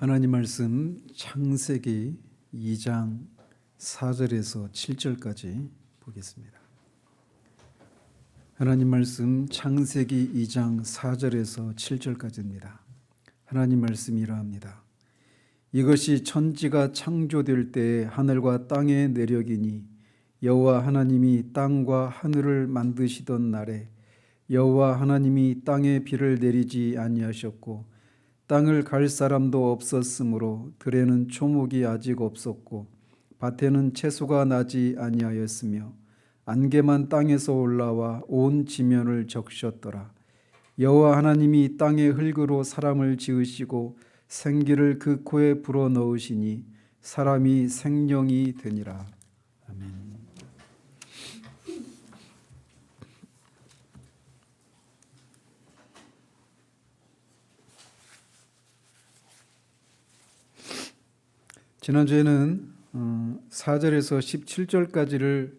하나님 말씀 창세기 2장 4절에서 7절까지 보겠습니다. 하나님 말씀 창세기 2장 4절에서 7절까지입니다. 하나님 말씀이 이러합니다. 이것이 천지가 창조될 때에 하늘과 땅의 내력이니 여호와 하나님이 땅과 하늘을 만드시던 날에 여호와 하나님이 땅에 비를 내리지 아니하셨고 땅을 갈 사람도 없었으므로 들에는 초목이 아직 없었고 밭에는 채소가 나지 아니하였으며 안개만 땅에서 올라와 온 지면을 적셨더라. 여호와 하나님이 땅의 흙으로 사람을 지으시고 생기를 그 코에 불어넣으시니 사람이 생명이 되니라. 아멘. 지난주에는 4절에서 17절까지를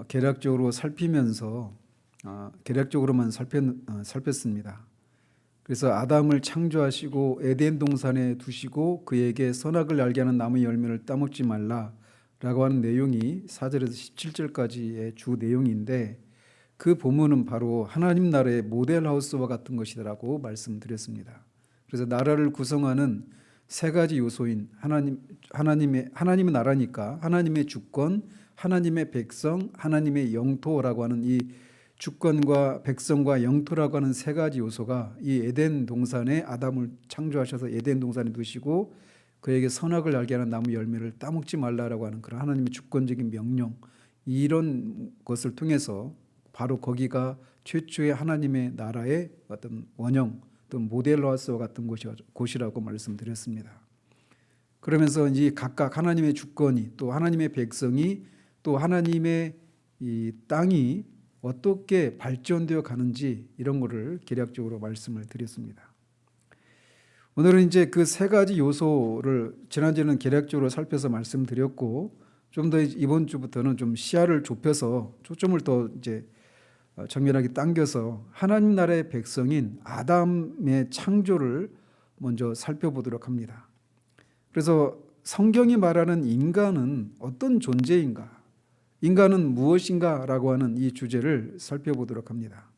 개략적으로 살피면서 개략적으로만 살폈습니다. 그래서 아담을 창조하시고 에덴 동산에 두시고 그에게 선악을 알게 하는 나무 열매를 따먹지 말라라고 하는 내용이 4절에서 17절까지의 주 내용인데, 그 본문은 바로 하나님 나라의 모델하우스와 같은 것이라고 말씀드렸습니다. 그래서 나라를 구성하는 세 가지 요소인 하나님의 나라니까 하나님의 주권, 하나님의 백성, 하나님의 영토라고 하는 이 주권과 백성과 영토라고 하는 세 가지 요소가 이 에덴 동산에 아담을 창조하셔서 에덴 동산에 두시고 그에게 선악을 알게 하는 나무 열매를 따먹지 말라라고 하는 그런 하나님의 주권적인 명령, 이런 것을 통해서 바로 거기가 최초의 하나님의 나라의 어떤 원형 또 모델하우스와 같은 곳이라고 말씀드렸습니다. 그러면서 이 각각 하나님의 주권이 또 하나님의 백성이 또 하나님의 이 땅이 어떻게 발전되어 가는지 이런 거를 개략적으로 말씀을 드렸습니다. 오늘은 이제 그 세 가지 요소를 지난주에는 개략적으로 살펴서 말씀드렸고, 좀 더 이번 주부터는 좀 시야를 좁혀서 초점을 더 이제 정밀하게 당겨서 하나님 나라의 백성인 아담의 창조를 먼저 살펴보도록 합니다. 그래서 성경이 말하는 인간은 어떤 존재인가, 인간은 무엇인가 라고 하는 이 주제를 살펴보도록 합니다.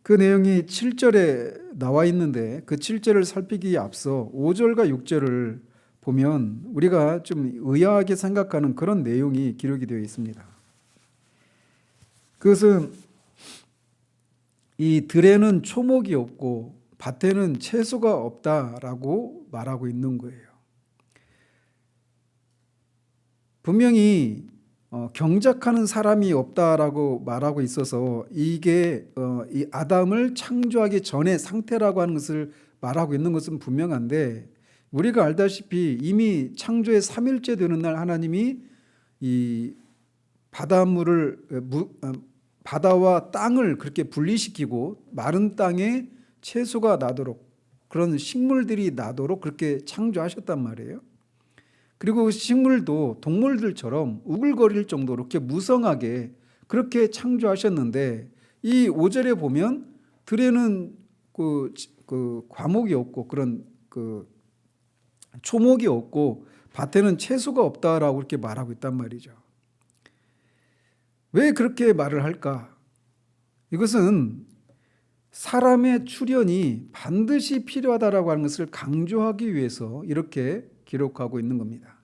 그 내용이 7절에 나와 있는데 그 7절을 살피기에 앞서 5절과 6절을 보면 우리가 좀 의아하게 생각하는 그런 내용이 기록이 되어 있습니다. 그것은 이 들에는 초목이 없고 밭에는 채소가 없다라고 말하고 있는 거예요. 분명히 경작하는 사람이 없다라고 말하고 있어서 이게 이 아담을 창조하기 전의 상태라고 하는 것을 말하고 있는 것은 분명한데, 우리가 알다시피 이미 창조의 3일째 되는 날 하나님이 이 바다와 땅을 그렇게 분리시키고 마른 땅에 채소가 나도록, 그런 식물들이 나도록 그렇게 창조하셨단 말이에요. 그리고 식물도 동물들처럼 우글거릴 정도로 이렇게 무성하게 그렇게 창조하셨는데, 이 5절에 보면 들에는 그 과목이 없고 그런 그 초목이 없고 밭에는 채소가 없다라고 이렇게 말하고 있단 말이죠. 왜 그렇게 말을 할까? 이것은 사람의 출현이 반드시 필요하다라고 하는 것을 강조하기 위해서 이렇게 기록하고 있는 겁니다.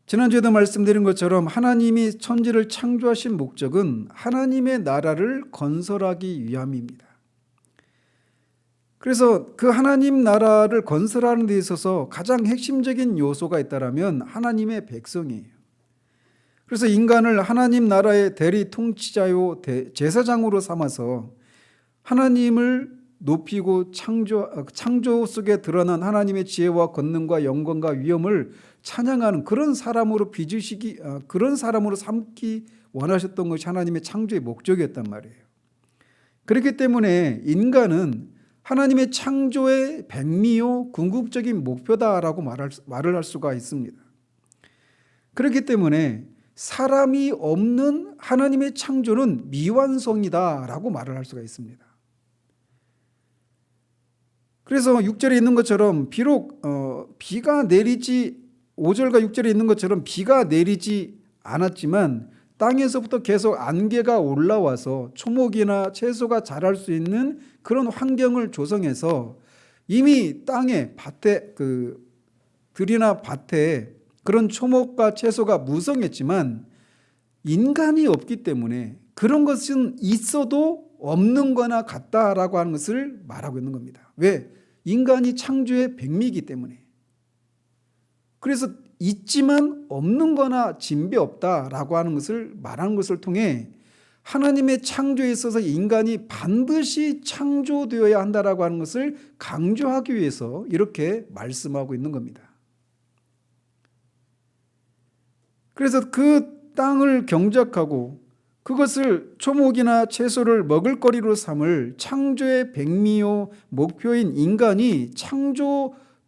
지난주에도 말씀드린 것처럼 하나님이 천지를 창조하신 목적은 하나님의 나라를 건설하기 위함입니다. 그래서 그 하나님 나라를 건설하는 데 있어서 가장 핵심적인 요소가 있다면 하나님의 백성이에요. 그래서 인간을 하나님 나라의 대리 통치자요 제사장으로 삼아서 하나님을 높이고 창조 속에 드러난 하나님의 지혜와 권능과 영광과 위엄을 찬양하는 그런 사람으로 그런 사람으로 삼기 원하셨던 것이 하나님의 창조의 목적이었단 말이에요. 그렇기 때문에 인간은 하나님의 창조의 백미요 궁극적인 목표다라고 말을 할 수가 있습니다. 그렇기 때문에 사람이 없는 하나님의 창조는 미완성이다라고 말을 할 수가 있습니다. 그래서 6절에 있는 것처럼 비록 비가 내리지 5절과 6절에 있는 것처럼 비가 내리지 않았지만 땅에서부터 계속 안개가 올라와서 초목이나 채소가 자랄 수 있는 그런 환경을 조성해서 이미 땅에 밭에 들이나 밭에 그런 초목과 채소가 무성했지만 인간이 없기 때문에 그런 것은 있어도 없는 거나 같다라고 하는 것을 말하고 있는 겁니다. 왜? 인간이 창조의 백미이기 때문에. 그래서 있지만 없는 거나 진배 없다라고 하는 것을 말하는 것을 통해 하나님의 창조에 있어서 인간이 반드시 창조되어야 한다라고 하는 것을 강조하기 위해서 이렇게 말씀하고 있는 겁니다. 그래서 그 땅을 경작하고 그것을 초목이나 채소를 먹을거리로 삼을 창조의 백미요 목표인 인간이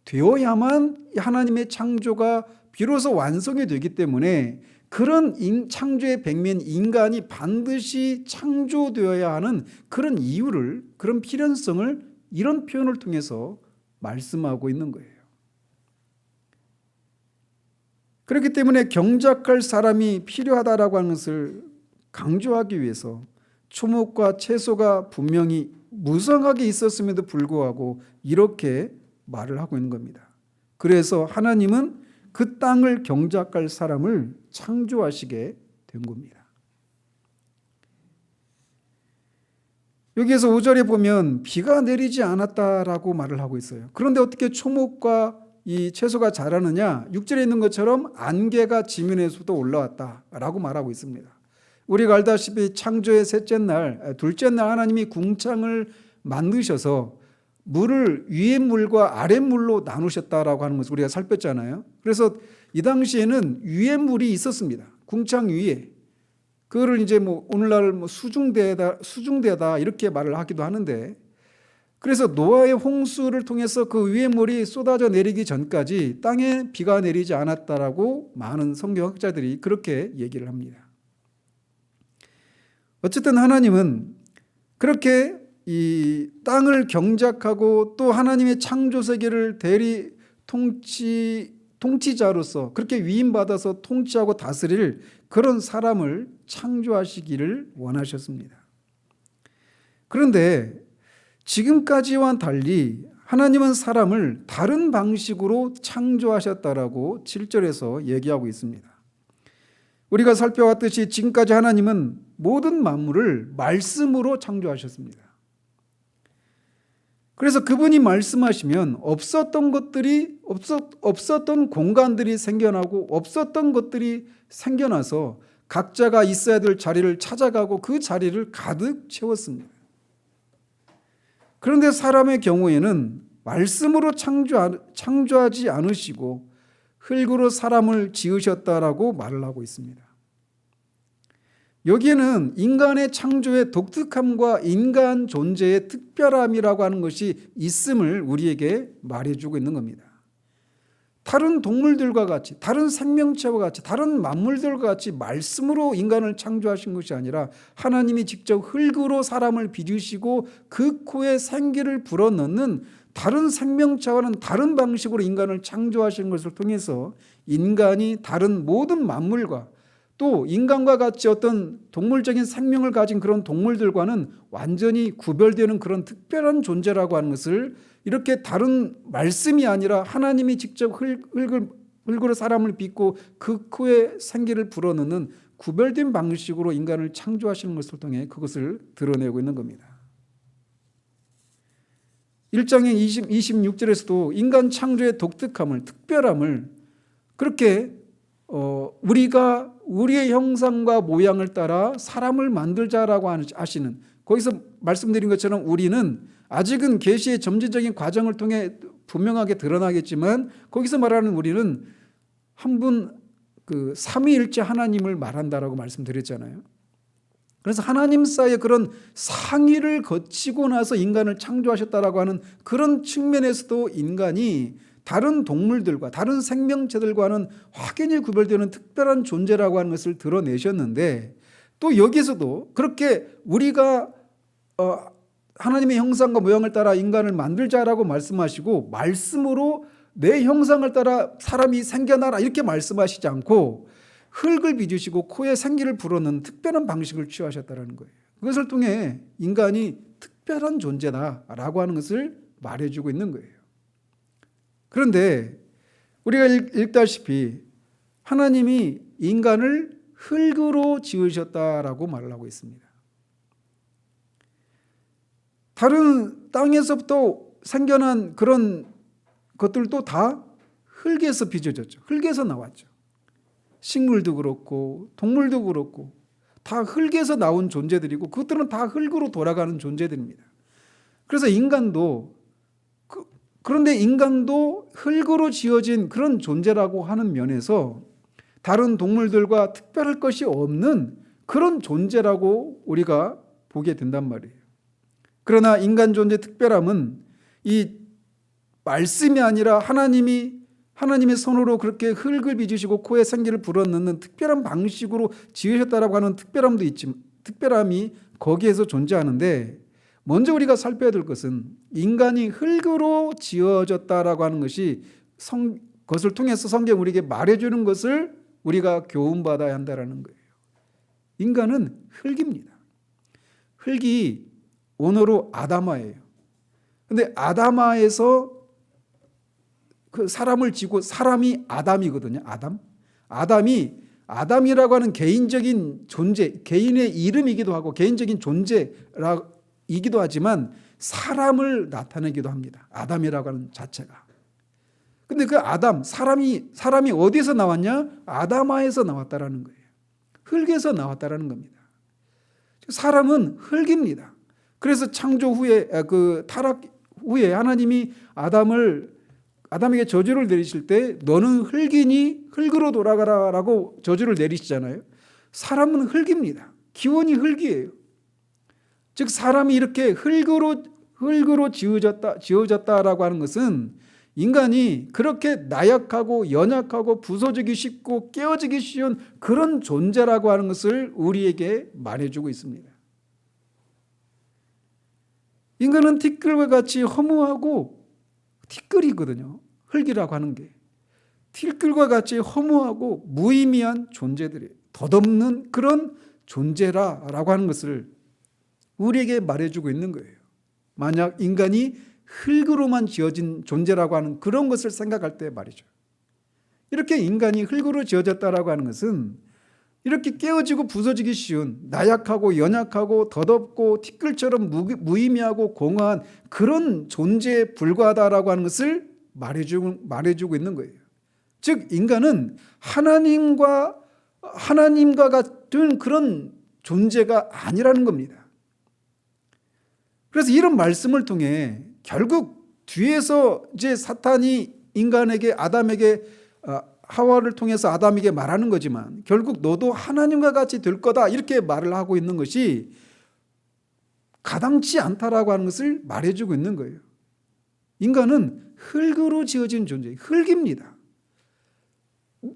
창조되어야만 하나님의 창조가 비로소 완성이 되기 때문에 그런 창조의 백미인 인간이 반드시 창조되어야 하는 그런 이유를, 그런 필연성을 이런 표현을 통해서 말씀하고 있는 거예요. 그렇기 때문에 경작할 사람이 필요하다라고 하는 것을 강조하기 위해서 초목과 채소가 분명히 무성하게 있었음에도 불구하고 이렇게 말을 하고 있는 겁니다. 그래서 하나님은 그 땅을 경작할 사람을 창조하시게 된 겁니다. 여기에서 5절에 보면 비가 내리지 않았다라고 말을 하고 있어요. 그런데 어떻게 초목과 이 채소가 자라느냐? 6절에 있는 것처럼 안개가 지면에서도 올라왔다라고 말하고 있습니다. 우리가 알다시피 창조의 둘째 날 하나님이 궁창을 만드셔서 물을 위의 물과 아랫 물로 나누셨다라고 하는 것을 우리가 살폈잖아요. 그래서 이 당시에는 위의 물이 있었습니다. 궁창 위에. 그거를 이제 오늘날 수중대다 이렇게 말을 하기도 하는데, 그래서 노아의 홍수를 통해서 그 위의 물이 쏟아져 내리기 전까지 땅에 비가 내리지 않았다라고 많은 성경학자들이 그렇게 얘기를 합니다. 어쨌든 하나님은 그렇게 이 땅을 경작하고 또 하나님의 창조 세계를 대리 통치자로서 그렇게 위임받아서 통치하고 다스릴 그런 사람을 창조하시기를 원하셨습니다. 그런데 지금까지와 달리 하나님은 사람을 다른 방식으로 창조하셨다라고 7절에서 얘기하고 있습니다. 우리가 살펴왔듯이 지금까지 하나님은 모든 만물을 말씀으로 창조하셨습니다. 그래서 그분이 말씀하시면 없었던 공간들이 생겨나고 없었던 것들이 생겨나서 각자가 있어야 될 자리를 찾아가고 그 자리를 가득 채웠습니다. 그런데 사람의 경우에는 말씀으로 창조하지 않으시고 흙으로 사람을 지으셨다라고 말을 하고 있습니다. 여기에는 인간의 창조의 독특함과 인간 존재의 특별함이라고 하는 것이 있음을 우리에게 말해주고 있는 겁니다. 다른 동물들과 같이, 다른 생명체와 같이, 다른 만물들과 같이 말씀으로 인간을 창조하신 것이 아니라 하나님이 직접 흙으로 사람을 빚으시고 그 코에 생기를 불어넣는 다른 생명체와는 다른 방식으로 인간을 창조하신 것을 통해서 인간이 다른 모든 만물과 또 인간과 같이 어떤 동물적인 생명을 가진 그런 동물들과는 완전히 구별되는 그런 특별한 존재라고 하는 것을 이렇게 다른 말씀이 아니라 하나님이 직접 흙으로 사람을 빚고 그 코에 생기를 불어넣는 구별된 방식으로 인간을 창조하시는 것을 통해 그것을 드러내고 있는 겁니다. 1장의 26절에서도 인간 창조의 독특함을, 특별함을 그렇게 우리가 우리의 형상과 모양을 따라 사람을 만들자라고 하시는, 거기서 말씀드린 것처럼 우리는 아직은 계시의 점진적인 과정을 통해 분명하게 드러나겠지만 거기서 말하는 우리는 한 분 삼위일체 하나님을 말한다라고 말씀드렸잖아요. 그래서 하나님 사이의 그런 상의를 거치고 나서 인간을 창조하셨다라고 하는 그런 측면에서도 인간이 다른 동물들과 다른 생명체들과는 확연히 구별되는 특별한 존재라고 하는 것을 드러내셨는데, 또 여기서도 그렇게 우리가 하나님의 형상과 모양을 따라 인간을 만들자라고 말씀하시고 말씀으로 내 형상을 따라 사람이 생겨나라 이렇게 말씀하시지 않고 흙을 빚으시고 코에 생기를 불어넣는 특별한 방식을 취하셨다는 거예요. 그것을 통해 인간이 특별한 존재다라고 하는 것을 말해주고 있는 거예요. 그런데 우리가 읽다시피 하나님이 인간을 흙으로 지으셨다라고 말을 하고 있습니다. 다른 땅에서부터 생겨난 그런 것들도 다 흙에서 빚어졌죠. 흙에서 나왔죠. 식물도 그렇고 동물도 그렇고 다 흙에서 나온 존재들이고 그것들은 다 흙으로 돌아가는 존재들입니다. 그래서 그런데 인간도 흙으로 지어진 그런 존재라고 하는 면에서 다른 동물들과 특별할 것이 없는 그런 존재라고 우리가 보게 된단 말이에요. 그러나 인간 존재의 특별함은 이 말씀이 아니라 하나님의 손으로 그렇게 흙을 빚으시고 코에 생기를 불어넣는 특별한 방식으로 지으셨다라고 하는 특별함이 거기에서 존재하는데, 먼저 우리가 살펴야 될 것은 인간이 흙으로 지어졌다라고 하는 것이 그것을 통해서 성경 우리에게 말해주는 것을 우리가 교훈받아야 한다라는 거예요. 인간은 흙입니다. 흙이 원어로 아다마예요. 근데 아다마에서 그 사람을 지고 사람이 아담이거든요. 아담이라고 하는 개인적인 존재, 개인의 이름이기도 하고 개인적인 존재이기도 하지만 사람을 나타내기도 합니다. 아담이라고 하는 자체가. 근데 그 사람이 어디서 나왔냐? 아다마에서 나왔다라는 거예요. 흙에서 나왔다라는 겁니다. 사람은 흙입니다. 그래서 창조 후에 타락 후에 하나님이 아담에게 저주를 내리실 때 너는 흙이니 흙으로 돌아가라라고 저주를 내리시잖아요. 사람은 흙입니다. 기원이 흙이에요. 즉 사람이 이렇게 흙으로 지어졌다라고 하는 것은 인간이 그렇게 나약하고 연약하고 부서지기 쉽고 깨어지기 쉬운 그런 존재라고 하는 것을 우리에게 말해주고 있습니다. 인간은 티끌과 같이 허무하고, 티끌이거든요. 흙이라고 하는 게 티끌과 같이 허무하고 무의미한 존재들이에요. 덧없는 그런 존재라고 하는 것을 우리에게 말해주고 있는 거예요. 만약 인간이 흙으로만 지어진 존재라고 하는 그런 것을 생각할 때 말이죠. 이렇게 인간이 흙으로 지어졌다라고 하는 것은 이렇게 깨어지고 부서지기 쉬운 나약하고 연약하고 덧없고 티끌처럼 무의미하고 공허한 그런 존재에 불과하다라고 하는 것을 말해주고 있는 거예요. 즉 인간은 하나님과 같은 그런 존재가 아니라는 겁니다. 그래서 이런 말씀을 통해 결국 뒤에서 이제 사탄이 아담에게 하와를 통해서 아담에게 말하는 거지만 결국 너도 하나님과 같이 될 거다 이렇게 말을 하고 있는 것이 가당치 않다라고 하는 것을 말해주고 있는 거예요. 인간은 흙으로 지어진 존재, 흙입니다.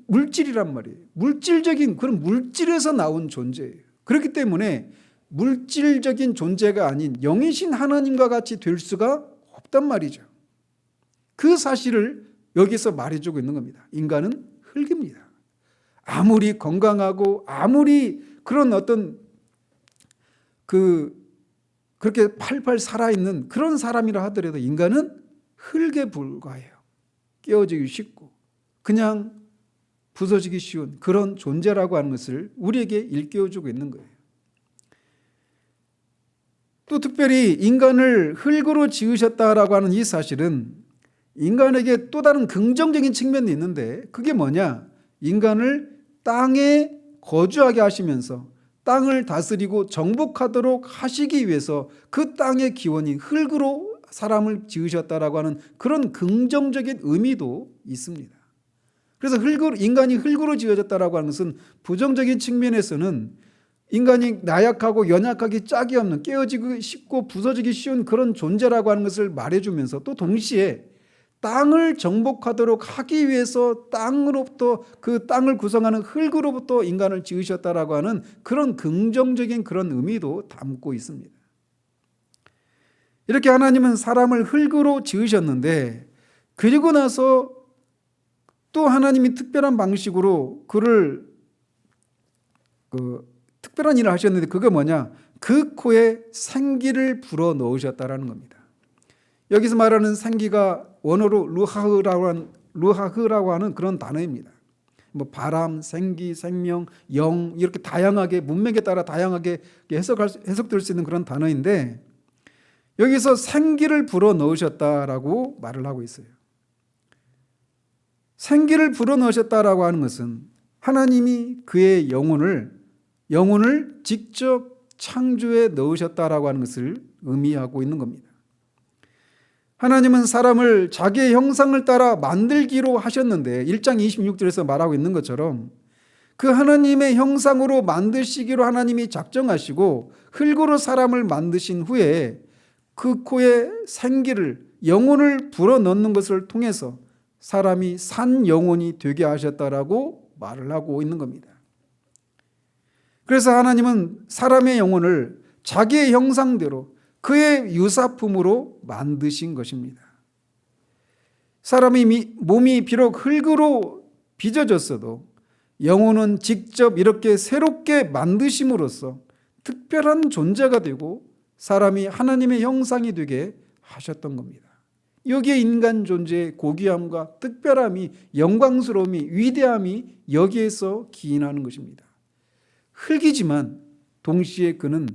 물질이란 말이에요. 물질적인 그런 물질에서 나온 존재예요. 그렇기 때문에 물질적인 존재가 아닌 영이신 하나님과 같이 될 수가 없단 말이죠. 그 사실을 여기서 말해주고 있는 겁니다. 인간은 흙입니다. 아무리 건강하고 아무리 그런 그렇게 팔팔 살아있는 그런 사람이라 하더라도 인간은 흙에 불과해요. 깨어지기 쉽고 그냥 부서지기 쉬운 그런 존재라고 하는 것을 우리에게 일깨워주고 있는 거예요. 또 특별히 인간을 흙으로 지으셨다라고 하는 이 사실은 인간에게 또 다른 긍정적인 측면이 있는데 그게 뭐냐? 인간을 땅에 거주하게 하시면서 땅을 다스리고 정복하도록 하시기 위해서 그 땅의 기원인 흙으로 사람을 지으셨다라고 하는 그런 긍정적인 의미도 있습니다. 그래서 인간이 흙으로 지어졌다라고 하는 것은 부정적인 측면에서는 인간이 나약하고 연약하기 짝이 없는 깨어지기 쉽고 부서지기 쉬운 그런 존재라고 하는 것을 말해주면서 또 동시에 땅을 정복하도록 하기 위해서 땅으로부터 그 땅을 구성하는 흙으로부터 인간을 지으셨다라고 하는 그런 긍정적인 그런 의미도 담고 있습니다. 이렇게 하나님은 사람을 흙으로 지으셨는데, 그리고 나서 또 하나님이 특별한 방식으로 그를 특별한 일을 하셨는데, 그게 뭐냐? 그 코에 생기를 불어 넣으셨다라는 겁니다. 여기서 말하는 생기가 원어로 루하흐라고 하는 그런 단어입니다. 뭐 바람, 생기, 생명, 영, 이렇게 다양하게 문맥에 따라 다양하게 해석될 수 있는 그런 단어인데, 여기서 생기를 불어 넣으셨다라고 말을 하고 있어요. 생기를 불어 넣으셨다라고 하는 것은 하나님이 그의 영혼을 직접 창조해 넣으셨다라고 하는 것을 의미하고 있는 겁니다. 하나님은 사람을 자기의 형상을 따라 만들기로 하셨는데, 1장 26절에서 말하고 있는 것처럼 그 하나님의 형상으로 만드시기로 하나님이 작정하시고 흙으로 사람을 만드신 후에 그 코에 생기를, 영혼을 불어넣는 것을 통해서 사람이 산 영혼이 되게 하셨다라고 말을 하고 있는 겁니다. 그래서 하나님은 사람의 영혼을 자기의 형상대로 그의 유사품으로 만드신 것입니다. 사람의 몸이 비록 흙으로 빚어졌어도 영혼은 직접 이렇게 새롭게 만드심으로써 특별한 존재가 되고 사람이 하나님의 형상이 되게 하셨던 겁니다. 여기에 인간 존재의 고귀함과 특별함이, 영광스러움이, 위대함이 여기에서 기인하는 것입니다. 흙이지만 동시에 그는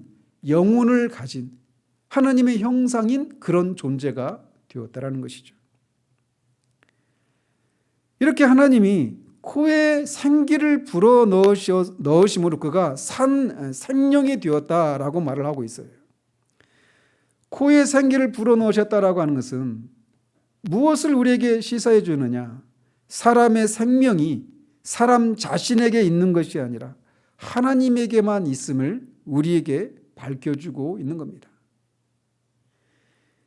영혼을 가진 하나님의 형상인 그런 존재가 되었다라는 것이죠. 이렇게 하나님이 코에 생기를 불어 넣으심으로 그가 생명이 되었다라고 말을 하고 있어요. 코에 생기를 불어 넣으셨다라고 하는 것은 무엇을 우리에게 시사해 주느냐? 사람의 생명이 사람 자신에게 있는 것이 아니라 하나님에게만 있음을 우리에게 밝혀주고 있는 겁니다.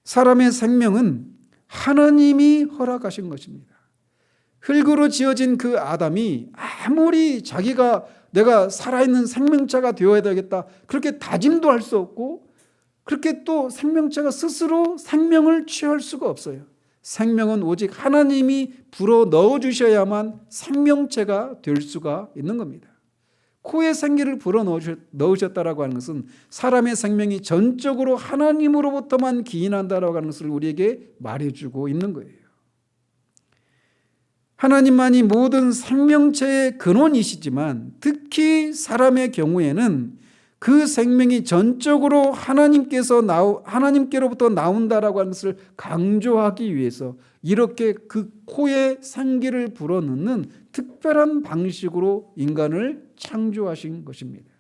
사람의 생명은 하나님이 허락하신 것입니다. 흙으로 지어진 그 아담이 아무리 자기가 내가 살아있는 생명체가 되어야 되겠다 그렇게 다짐도 할 수 없고, 그렇게 또 생명체가 스스로 생명을 취할 수가 없어요. 생명은 오직 하나님이 불어 넣어주셔야만 생명체가 될 수가 있는 겁니다. 코에 생기를 불어 넣으셨다라고 하는 것은 사람의 생명이 전적으로 하나님으로부터만 기인한다라고 하는 것을 우리에게 말해주고 있는 거예요. 하나님만이 모든 생명체의 근원이시지만 특히 사람의 경우에는 그 생명이 전적으로 하나님께로부터 나온다라고 하는 것을 강조하기 위해서 이렇게 그 코에 생기를 불어넣는 특별한 방식으로 인간을 창조하신 것입니다.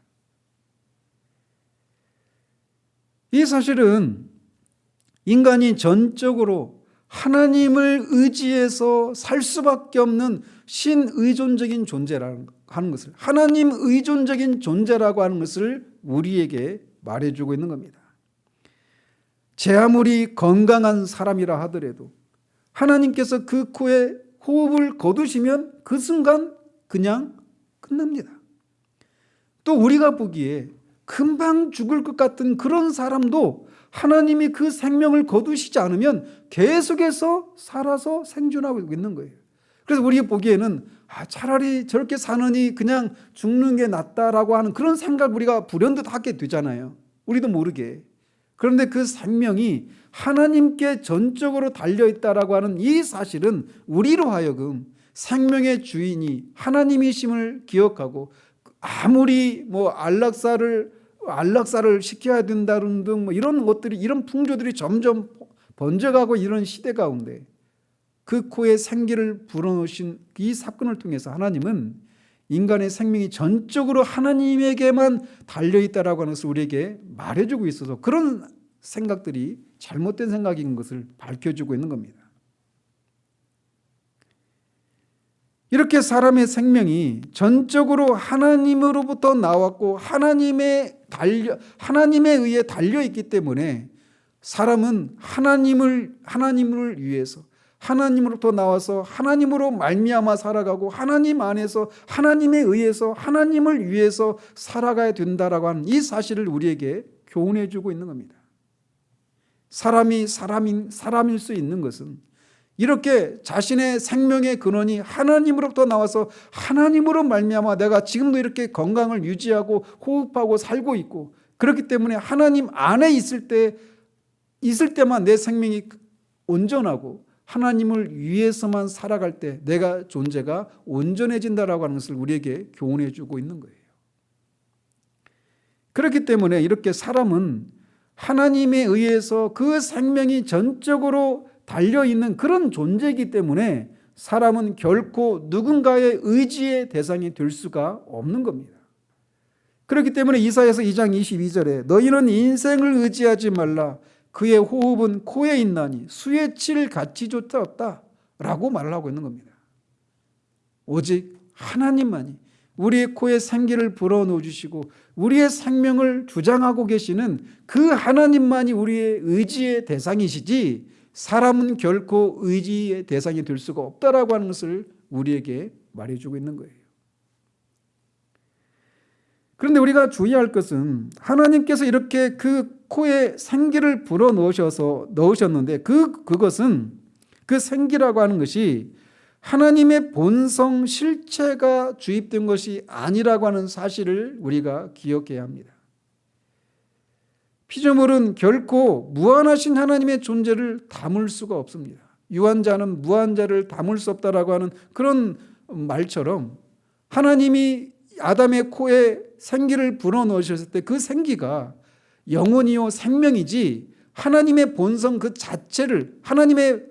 이 사실은 인간이 전적으로 하나님을 의지해서 살 수밖에 없는 신의존적인 존재라는 하는 것을, 하나님 의존적인 존재라고 하는 것을 우리에게 말해주고 있는 겁니다. 제 아무리 건강한 사람이라 하더라도 하나님께서 그 코에 호흡을 거두시면 그 순간 그냥 끝납니다. 또 우리가 보기에 금방 죽을 것 같은 그런 사람도 하나님이 그 생명을 거두시지 않으면 계속해서 살아서 생존하고 있는 거예요. 그래서 우리가 보기에는 차라리 저렇게 사느니 그냥 죽는 게 낫다라고 하는 그런 생각 우리가 불현듯 하게 되잖아요. 우리도 모르게. 그런데 그 생명이 하나님께 전적으로 달려있다라고 하는 이 사실은 우리로 하여금 생명의 주인이 하나님이심을 기억하고, 아무리 안락사를 시켜야 된다는 등 이런 것들이, 이런 풍조들이 점점 번져가고 이런 시대 가운데 그 코에 생기를 불어넣으신 이 사건을 통해서 하나님은 인간의 생명이 전적으로 하나님에게만 달려있다라고 하는 것을 우리에게 말해주고 있어서 그런 생각들이 잘못된 생각인 것을 밝혀주고 있는 겁니다. 이렇게 사람의 생명이 전적으로 하나님으로부터 나왔고 하나님에 의해 달려있기 때문에 사람은 하나님을 위해서, 하나님으로부터 나와서 하나님으로 말미암아 살아가고 하나님 안에서 하나님에 의해서 하나님을 위해서 살아가야 된다라고 하는 이 사실을 우리에게 교훈해 주고 있는 겁니다. 사람일 수 있는 것은 이렇게 자신의 생명의 근원이 하나님으로부터 나와서 하나님으로 말미암아 내가 지금도 이렇게 건강을 유지하고 호흡하고 살고 있고, 그렇기 때문에 하나님 안에 있을 때만 내 생명이 온전하고 하나님을 위해서만 살아갈 때 내가 존재가 온전해진다라고 하는 것을 우리에게 교훈해 주고 있는 거예요. 그렇기 때문에 이렇게 사람은 하나님에 의해서 그 생명이 전적으로 달려있는 그런 존재이기 때문에 사람은 결코 누군가의 의지의 대상이 될 수가 없는 겁니다. 그렇기 때문에 이사야서 2장 22절에 너희는 인생을 의지하지 말라. 그의 호흡은 코에 있나니 수에 칠 가치조차 없다 라고 말을 하고 있는 겁니다. 오직 하나님만이 우리의 코에 생기를 불어넣어 주시고 우리의 생명을 주장하고 계시는 그 하나님만이 우리의 의지의 대상이시지 사람은 결코 의지의 대상이 될 수가 없다라고 하는 것을 우리에게 말해주고 있는 거예요. 그런데 우리가 주의할 것은 하나님께서 이렇게 그 코에 생기를 넣으셨는데 그것은 그 생기라고 하는 것이 하나님의 본성 실체가 주입된 것이 아니라고 하는 사실을 우리가 기억해야 합니다. 피조물은 결코 무한하신 하나님의 존재를 담을 수가 없습니다. 유한자는 무한자를 담을 수 없다라고 하는 그런 말처럼 하나님이 아담의 코에 생기를 불어넣으셨을 때 그 생기가 영혼이요 생명이지 하나님의 본성 그 자체를 하나님의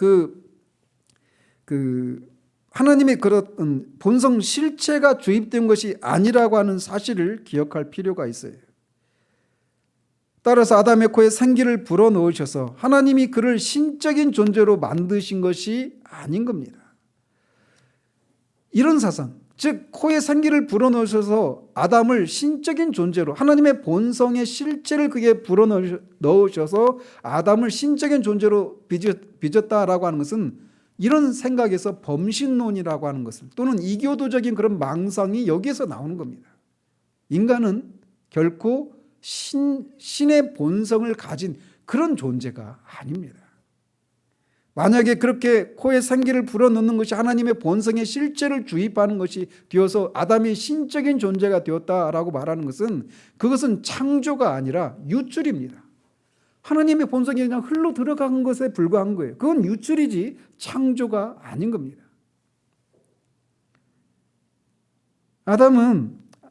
그런 본성 실체가 주입된 것이 아니라고 하는 사실을 기억할 필요가 있어요. 따라서 아담의 코에 생기를 불어넣으셔서 하나님이 그를 신적인 존재로 만드신 것이 아닌 겁니다. 이런 사상, 즉 코에 생기를 불어넣으셔서 아담을 신적인 존재로 하나님의 본성의 실체를 그게 불어넣으셔서 아담을 신적인 존재로 빚었다라고 하는 것은 이런 생각에서 범신론이라고 하는 것을 또는 이교도적인 그런 망상이 여기에서 나오는 겁니다. 인간은 결코 신의 본성을 가진 그런 존재가 아닙니다. 만약에 그렇게 코에 생기를 불어넣는 것이 하나님의 본성의 실체를 주입하는 것이 되어서 아담이 신적인 존재가 되었다라고 말하는 것은 그것은 창조가 아니라 유출입니다. 하나님의 본성이 그냥 흘러 들어간 것에 불과한 거예요. 그건 유출이지 창조가 아닌 겁니다.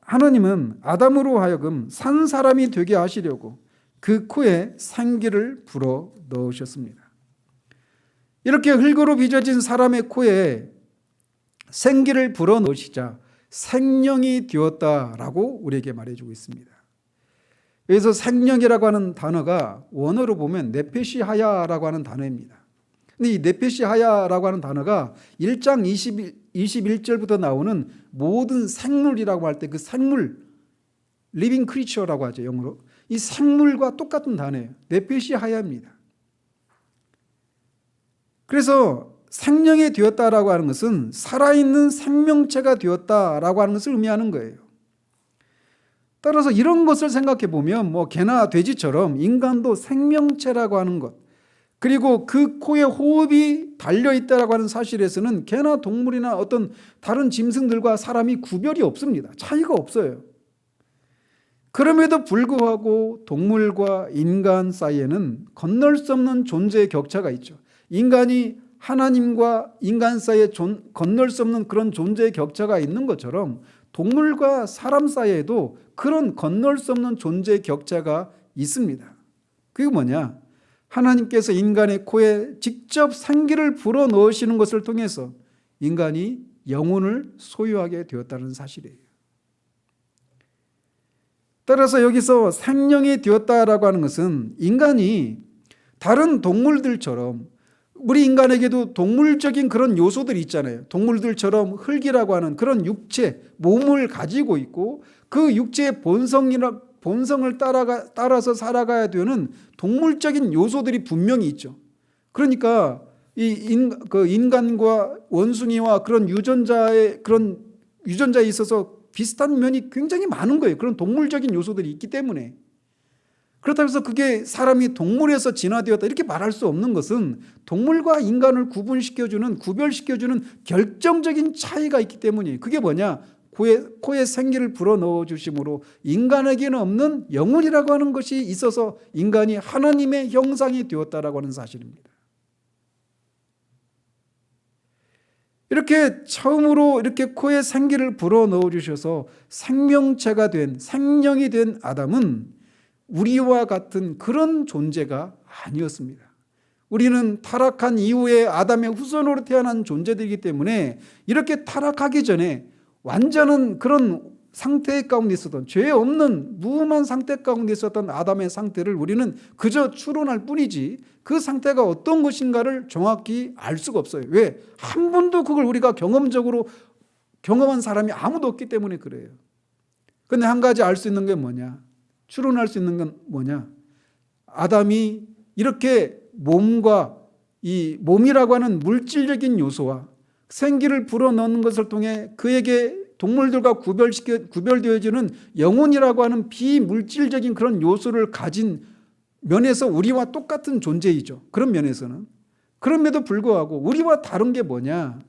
하나님은 아담으로 하여금 산 사람이 되게 하시려고 그 코에 생기를 불어 넣으셨습니다. 이렇게 흙으로 빚어진 사람의 코에 생기를 불어 넣으시자 생명이 되었다라고 우리에게 말해주고 있습니다. 여기서 생명이라고 하는 단어가 원어로 보면 네페시하야라고 하는 단어입니다. 근데 이 네페시하야라고 하는 단어가 1장 21절부터 나오는 모든 생물이라고 할 때 그 생물, living creature라고 하죠, 영어로. 이 생물과 똑같은 단어예요. 네페시하야입니다. 그래서 생명이 되었다라고 하는 것은 살아있는 생명체가 되었다라고 하는 것을 의미하는 거예요. 따라서 이런 것을 생각해 보면 개나 돼지처럼 인간도 생명체라고 하는 것, 그리고 그 코에 호흡이 달려있다라고 하는 사실에서는 개나 동물이나 어떤 다른 짐승들과 사람이 구별이 없습니다. 차이가 없어요. 그럼에도 불구하고 동물과 인간 사이에는 건널 수 없는 존재의 격차가 있죠. 인간이 하나님과 인간 사이에 건널 수 없는 그런 존재의 격차가 있는 것처럼 동물과 사람 사이에도 그런 건널 수 없는 존재의 격차가 있습니다. 그게 뭐냐? 하나님께서 인간의 코에 직접 생기를 불어넣으시는 것을 통해서 인간이 영혼을 소유하게 되었다는 사실이에요. 따라서 여기서 생명이 되었다라고 하는 것은 인간이 다른 동물들처럼 우리 인간에게도 동물적인 그런 요소들이 있잖아요. 동물들처럼 흙이라고 하는 그런 육체, 몸을 가지고 있고 그 육체의 본성을 따라서 살아가야 되는 동물적인 요소들이 분명히 있죠. 그러니까 인간과 원숭이와 그런 유전자에 있어서 비슷한 면이 굉장히 많은 거예요. 그런 동물적인 요소들이 있기 때문에. 그렇다고 해서 그게 사람이 동물에서 진화되었다 이렇게 말할 수 없는 것은 동물과 인간을 구별시켜주는 결정적인 차이가 있기 때문이에요. 그게 뭐냐? 코에 생기를 불어넣어 주심으로 인간에게는 없는 영혼이라고 하는 것이 있어서 인간이 하나님의 형상이 되었다라고 하는 사실입니다. 이렇게 처음으로 이렇게 코에 생기를 불어넣어 주셔서 생명체가 된, 생명이 된 아담은 우리와 같은 그런 존재가 아니었습니다. 우리는 타락한 이후에 아담의 후손으로 태어난 존재들이기 때문에 이렇게 타락하기 전에 완전한 그런 상태 가운데 있었던, 죄 없는 무음한 상태 가운데 있었던 아담의 상태를 우리는 그저 추론할 뿐이지 그 상태가 어떤 것인가를 정확히 알 수가 없어요. 왜? 한 번도 그걸 우리가 경험적으로 경험한 사람이 아무도 없기 때문에 그래요. 그런데 한 가지 알 수 있는 게 뭐냐? 추론할 수 있는 건 뭐냐? 아담이 이렇게 몸과 이 몸이라고 하는 물질적인 요소와 생기를 불어넣는 것을 통해 그에게 동물들과 구별되어지는 영혼이라고 하는 비물질적인 그런 요소를 가진 면에서 우리와 똑같은 존재이죠. 그런 면에서는. 그럼에도 불구하고 우리와 다른 게 뭐냐?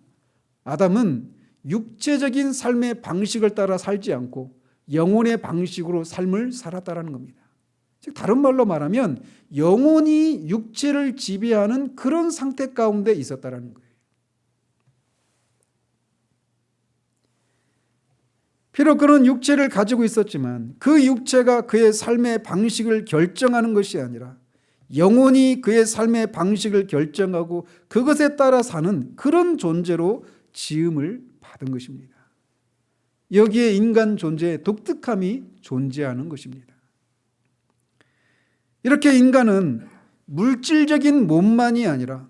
아담은 육체적인 삶의 방식을 따라 살지 않고 영혼의 방식으로 삶을 살았다라는 겁니다. 즉 다른 말로 말하면 영혼이 육체를 지배하는 그런 상태 가운데 있었다라는 거예요. 비록 그런 육체를 가지고 있었지만 그 육체가 그의 삶의 방식을 결정하는 것이 아니라 영혼이 그의 삶의 방식을 결정하고 그것에 따라 사는 그런 존재로 지음을 받은 것입니다. 여기에 인간 존재의 독특함이 존재하는 것입니다. 이렇게 인간은 물질적인 몸만이 아니라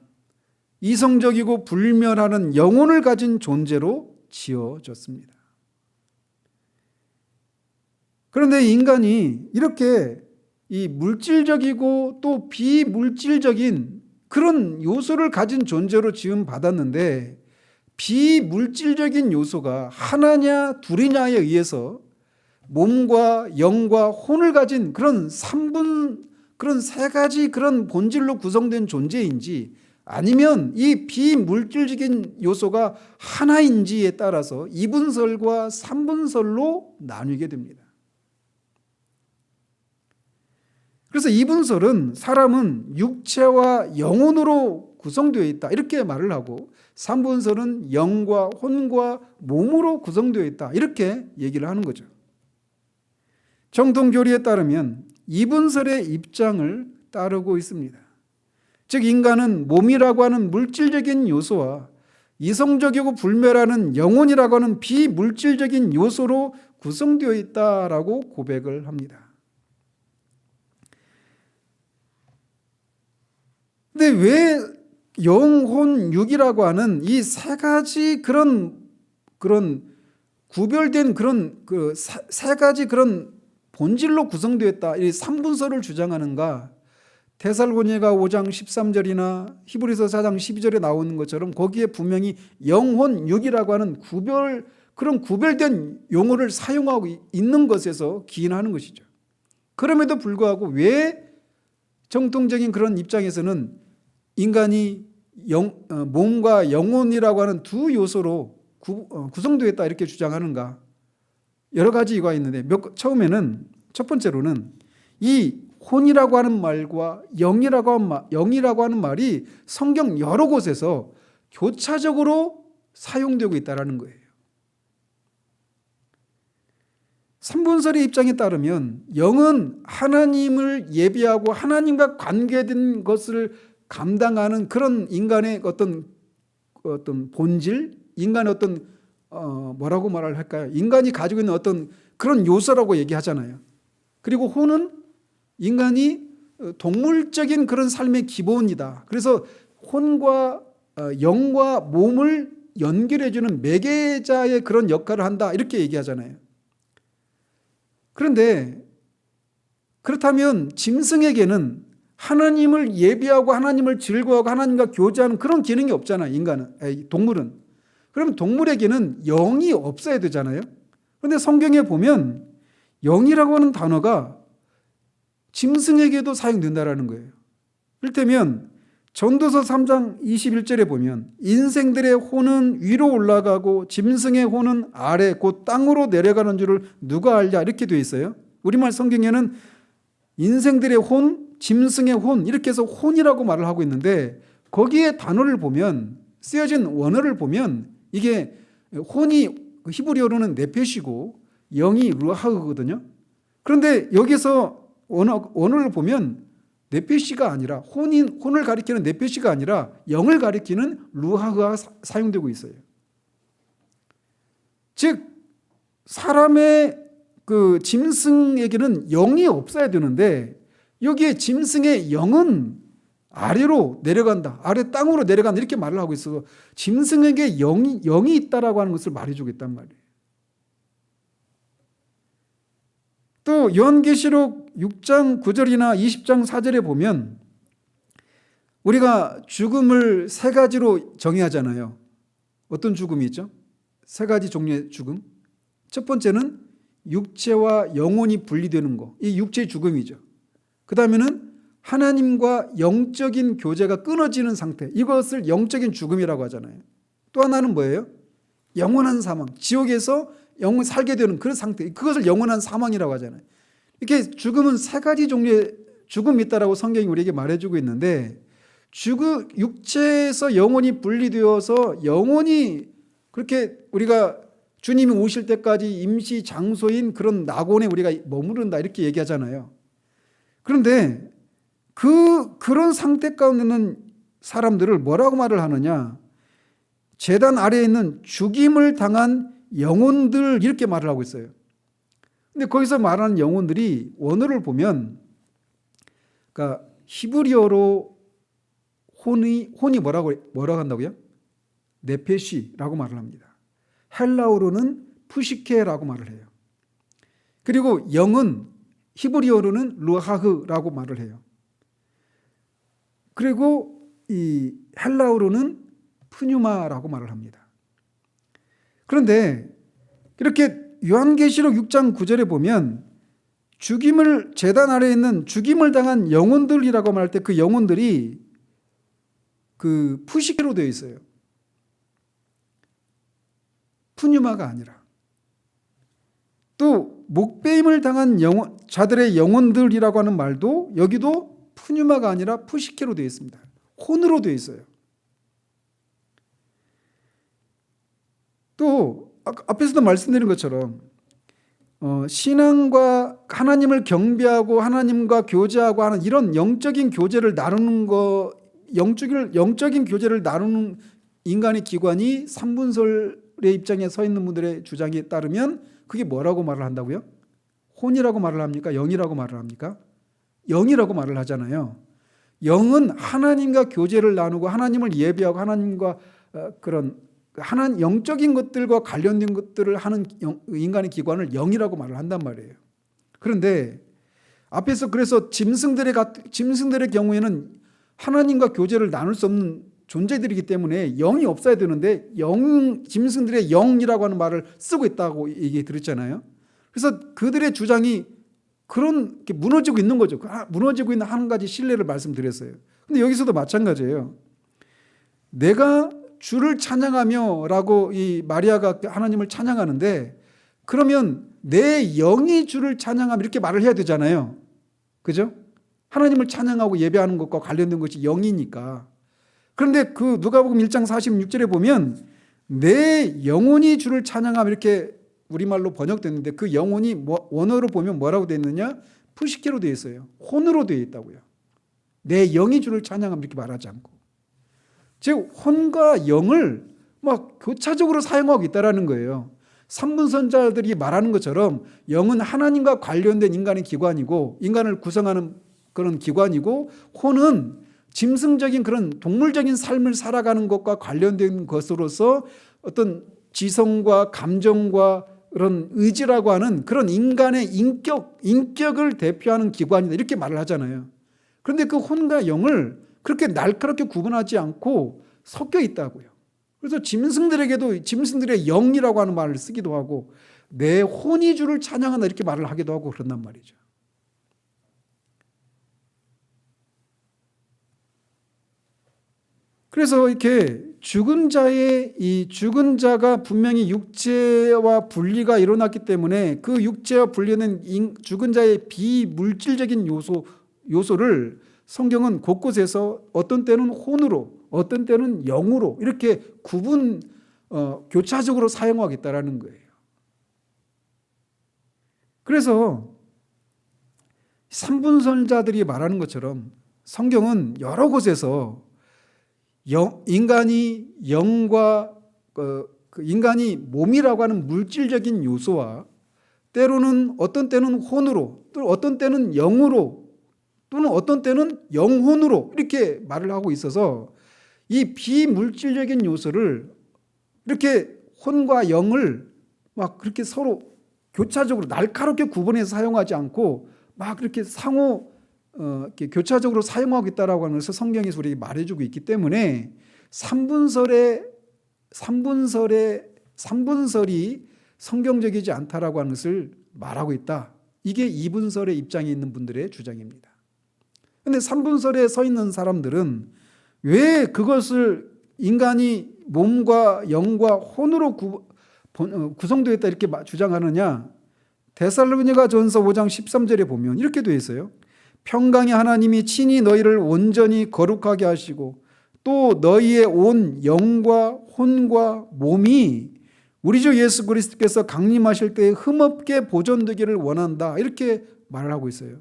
이성적이고 불멸하는 영혼을 가진 존재로 지어졌습니다. 그런데 인간이 이렇게 이 물질적이고 또 비물질적인 그런 요소를 가진 존재로 지음받았는데 비물질적인 요소가 하나냐 둘이냐에 의해서 몸과 영과 혼을 가진 그런 그런 세 가지 그런 본질로 구성된 존재인지 아니면 이 비물질적인 요소가 하나인지에 따라서 이분설과 삼분설로 나뉘게 됩니다. 그래서 이분설은 사람은 육체와 영혼으로 구성되어 있다 이렇게 말을 하고 삼분설은 영과 혼과 몸으로 구성되어 있다 이렇게 얘기를 하는 거죠. 정통교리에 따르면 이분설의 입장을 따르고 있습니다. 즉 인간은 몸이라고 하는 물질적인 요소와 이성적이고 불멸하는 영혼이라고 하는 비물질적인 요소로 구성되어 있다라고 고백을 합니다. 근데 왜 영혼, 육이라고 하는 이 세 가지 그런 구별된 그런 그 세 가지 그런 본질로 구성되었다. 이 삼분설을 주장하는가? 데살로니가 5장 13절이나 히브리서 4장 12절에 나오는 것처럼 거기에 분명히 영혼, 육이라고 하는 그런 구별된 용어를 사용하고 있는 것에서 기인하는 것이죠. 그럼에도 불구하고 왜 정통적인 그런 입장에서는 인간이 몸과 영혼이라고 하는 두 요소로 구성되어 있다 이렇게 주장하는가? 여러 가지 이유가 있는데 첫 번째로는 이 혼이라고 하는 말과 영이라고 하는 말이 성경 여러 곳에서 교차적으로 사용되고 있다는 거예요. 삼분설의 입장에 따르면 영은 하나님을 예비하고 하나님과 관계된 것을 감당하는 그런 인간의 어떤 본질, 인간의 뭐라고 말을 할까요? 인간이 가지고 있는 어떤 그런 요소라고 얘기하잖아요. 그리고 혼은 인간이 동물적인 그런 삶의 기본이다. 그래서 혼과 영과 몸을 연결해주는 매개자의 그런 역할을 한다. 이렇게 얘기하잖아요. 그런데 그렇다면 짐승에게는 하나님을 예비하고 하나님을 즐거워하고 하나님과 교제하는 그런 기능이 없잖아요. 동물은. 그럼 동물에게는 영이 없어야 되잖아요. 그런데 성경에 보면 영이라고 하는 단어가 짐승에게도 사용된다라는 거예요. 이를테면 전도서 3장 21절에 보면 인생들의 혼은 위로 올라가고 짐승의 혼은 아래 곧 땅으로 내려가는 줄을 누가 알랴 이렇게 되어 있어요. 우리말 성경에는 인생들의 혼, 짐승의 혼 이렇게 해서 혼이라고 말을 하고 있는데 거기에 단어를 보면 쓰여진 원어를 보면 이게 혼이 히브리어로는 네페시고 영이 루하흐거든요. 그런데 여기서 원어를 보면 네페시가 아니라 혼을 가리키는 네페시가 아니라 영을 가리키는 루하흐가 사용되고 있어요. 즉 사람의 그 짐승에게는 영이 없어야 되는데 여기에 짐승의 영은 아래로 내려간다. 아래 땅으로 내려간다. 이렇게 말을 하고 있어서 짐승에게 영이 있다라고 하는 것을 말해주고 있단 말이에요. 또 요한계시록 6장 9절이나 20장 4절에 보면 우리가 죽음을 세 가지로 정의하잖아요. 어떤 죽음이 있죠? 세 가지 종류의 죽음. 첫 번째는 육체와 영혼이 분리되는 거. 이 육체의 죽음이죠. 그 다음에는 하나님과 영적인 교제가 끊어지는 상태. 이것을 영적인 죽음이라고 하잖아요. 또 하나는 뭐예요? 영원한 사망. 지옥에서 영원 살게 되는 그런 상태. 그것을 영원한 사망이라고 하잖아요. 이렇게 죽음은 세 가지 종류의 죽음이 있다라고 성경이 우리에게 말해주고 있는데 육체에서 영혼이 분리되어서 영혼이 그렇게 우리가 주님이 오실 때까지 임시 장소인 그런 낙원에 우리가 머무른다 이렇게 얘기하잖아요. 그런데 그런 상태 가운데 있는 사람들을 뭐라고 말을 하느냐? 제단 아래에 있는 죽임을 당한 영혼들 이렇게 말을 하고 있어요. 근데 거기서 말하는 영혼들이 원어를 보면 그러니까 히브리어로 혼이 뭐라고 한다고요? 네페시라고 말을 합니다. 헬라어로는 푸시케라고 말을 해요. 그리고 영은 히브리어로는 루하흐라고 말을 해요. 그리고 이 헬라어로는 푸뉴마라고 말을 합니다. 그런데 이렇게 요한계시록 6장 9절에 보면 제단 아래에 있는 죽임을 당한 영혼들이라고 말할 때 그 영혼들이 그 푸시케로 되어 있어요. 푸뉴마가 아니라. 또 목배임을 당한 자들의 영혼들이라고 하는 말도 여기도 푸뉴마가 아니라 푸시케로 되어 있습니다. 혼으로 되어 있어요. 또 앞에서도 말씀드린 것처럼 신앙과 하나님을 경배하고 하나님과 교제하고 하는 이런 영적인 교제를 나누는 거, 영적인 교제를 나누는 인간의 기관이 삼분설의 입장에 서 있는 분들의 주장에 따르면 그게 뭐라고 말을 한다고요? 혼이라고 말을 합니까? 영이라고 말을 합니까? 영이라고 말을 하잖아요. 영은 하나님과 교제를 나누고 하나님을 예배하고 하나님과 그런 영적인 것들과 관련된 것들을 하는 인간의 기관을 영이라고 말을 한단 말이에요. 그런데 앞에서 그래서 짐승들의 경우에는 하나님과 교제를 나눌 수 없는 존재들이기 때문에 영이 없어야 되는데 짐승들의 영이라고 하는 말을 쓰고 있다고 얘기 들었잖아요. 그래서 그들의 주장이 그런 무너지고 있는 거죠. 무너지고 있는 한 가지 신뢰를 말씀드렸어요. 근데 여기서도 마찬가지예요. 내가 주를 찬양하며 라고 이 마리아가 하나님을 찬양하는데 그러면 내 영이 주를 찬양하며 이렇게 말을 해야 되잖아요. 그죠? 하나님을 찬양하고 예배하는 것과 관련된 것이 영이니까. 그런데 그 누가복음 1장 46절에 보면 내 영혼이 주를 찬양하며 이렇게 우리말로 번역됐는데 그 영혼이 원어로 보면 뭐라고 되어 있느냐? 푸시케로 되어 있어요. 혼으로 되어 있다고요. 내 영이 주를 찬양하며 이렇게 말하지 않고. 즉 혼과 영을 막 교차적으로 사용하고 있다는 거예요. 삼분선자들이 말하는 것처럼 영은 하나님과 관련된 인간의 기관이고 인간을 구성하는 그런 기관이고 혼은 짐승적인 그런 동물적인 삶을 살아가는 것과 관련된 것으로서 어떤 지성과 감정과 그런 의지라고 하는 그런 인간의 인격을 대표하는 기관이다 이렇게 말을 하잖아요. 그런데 그 혼과 영을 그렇게 날카롭게 구분하지 않고 섞여 있다고요. 그래서 짐승들에게도 짐승들의 영이라고 하는 말을 쓰기도 하고 내 혼이 주를 찬양한다 이렇게 말을 하기도 하고 그런단 말이죠. 그래서 이렇게 죽은 자가 분명히 육체와 분리가 일어났기 때문에 그 육체와 분리는 죽은 자의 비물질적인 요소를 성경은 곳곳에서 어떤 때는 혼으로, 어떤 때는 영으로 이렇게 교차적으로 사용하겠다라는 거예요. 그래서 삼분선자들이 말하는 것처럼 성경은 여러 곳에서 인간이 영과 인간이 몸이라고 하는 물질적인 요소와 때로는 어떤 때는 혼으로, 또 어떤 때는 영으로, 또는 어떤 때는 영혼으로 이렇게 말을 하고 있어서 이 비물질적인 요소를 이렇게 혼과 영을 막 그렇게 서로 교차적으로 날카롭게 구분해서 사용하지 않고 막 그렇게 이렇게 교차적으로 사용하겠다라고 하는 것을 성경에서 우리에게 말해주고 있기 때문에 삼분설이 성경적이지 않다라고 하는 것을 말하고 있다. 이게 이분설의 입장에 있는 분들의 주장입니다. 그런데 삼분설에 서 있는 사람들은 왜 그것을 인간이 몸과 영과 혼으로 구성되어 있다 이렇게 주장하느냐? 데살로니가전서 5장 13절에 보면 이렇게 되어 있어요. 평강의 하나님이 친히 너희를 온전히 거룩하게 하시고 또 너희의 온 영과 혼과 몸이 우리 주 예수 그리스도께서 강림하실 때에 흠없게 보존되기를 원한다. 이렇게 말을 하고 있어요.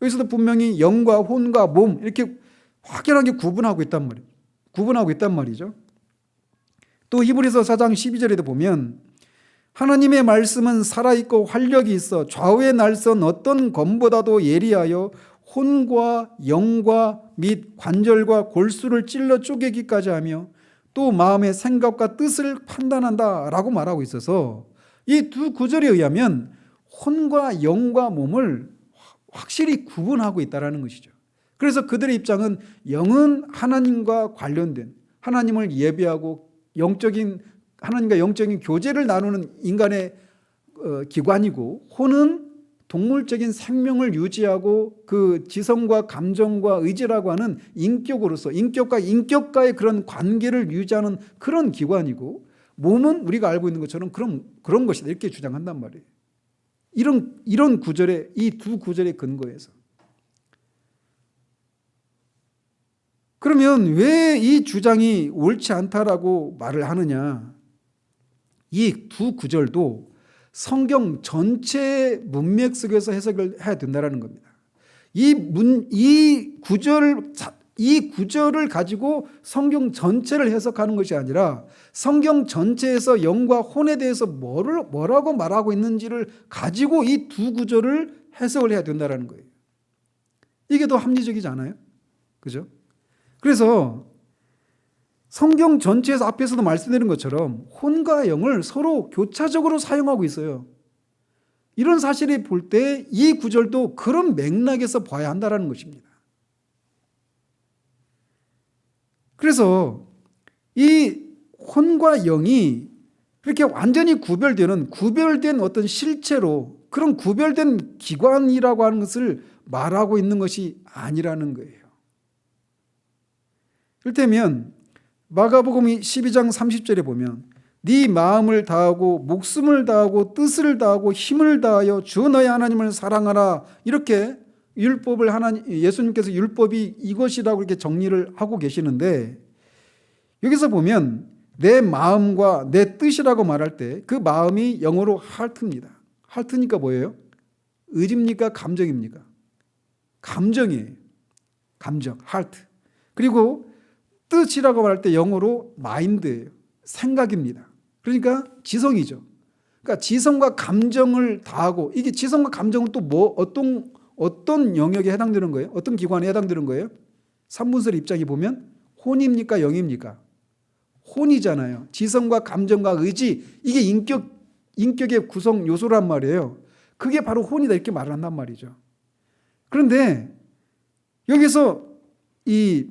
여기서도 분명히 영과 혼과 몸 이렇게 확연하게 구분하고 있단 말이죠. 또 히브리서 4장 12절에도 보면 하나님의 말씀은 살아있고 활력이 있어 좌우의 날선 어떤 검보다도 예리하여 혼과 영과 및 관절과 골수를 찔러 쪼개기까지 하며 또 마음의 생각과 뜻을 판단한다라고 말하고 있어서 이 두 구절에 의하면 혼과 영과 몸을 확실히 구분하고 있다는 것이죠. 그래서 그들의 입장은 영은 하나님과 관련된 하나님을 예배하고 하나님과 영적인 교제를 나누는 인간의 기관이고 혼은 동물적인 생명을 유지하고 그 지성과 감정과 의지라고 하는 인격과 인격과의 그런 관계를 유지하는 그런 기관이고 몸은 우리가 알고 있는 것처럼 그런 것이다 이렇게 주장한단 말이에요. 이런 구절에 이 두 구절의 근거에서 그러면 왜 이 주장이 옳지 않다라고 말을 하느냐? 이 두 구절도 성경 전체 문맥 속에서 해석을 해야 된다는 겁니다. 이 구절을 가지고 성경 전체를 해석하는 것이 아니라 성경 전체에서 영과 혼에 대해서 뭐라고 말하고 있는지를 가지고 이 두 구절을 해석을 해야 된다는 거예요. 이게 더 합리적이지 않아요? 그죠? 그래서 성경 전체에서 앞에서도 말씀드린 것처럼 혼과 영을 서로 교차적으로 사용하고 있어요. 이런 사실을 볼 때 이 구절도 그런 맥락에서 봐야 한다는 것입니다. 그래서 이 혼과 영이 그렇게 완전히 구별된 어떤 실체로 그런 구별된 기관이라고 하는 것을 말하고 있는 것이 아니라는 거예요. 이를테면 마가복음 12장 30절에 보면 네 마음을 다하고 목숨을 다하고 뜻을 다하고 힘을 다하여 주 너의 하나님을 사랑하라 이렇게 예수님께서 율법이 이것이라고 이렇게 정리를 하고 계시는데 여기서 보면 내 마음과 내 뜻이라고 말할 때 그 마음이 영어로 heart입니다. heart니까 뭐예요? 의지입니까? 감정입니까? 감정이에요. 감정, heart. 그리고 뜻이라고 말할 때 영어로 mind예요. 생각입니다. 그러니까 지성이죠. 그러니까 지성과 감정을 다하고 이게 지성과 감정은 또 어떤 영역에 해당되는 거예요? 어떤 기관에 해당되는 거예요? 삼분설 입장에 보면 혼입니까? 영입니까? 혼이잖아요. 지성과 감정과 의지 이게 인격의 구성 요소란 말이에요. 그게 바로 혼이다 이렇게 말을 한단 말이죠. 그런데 여기서 이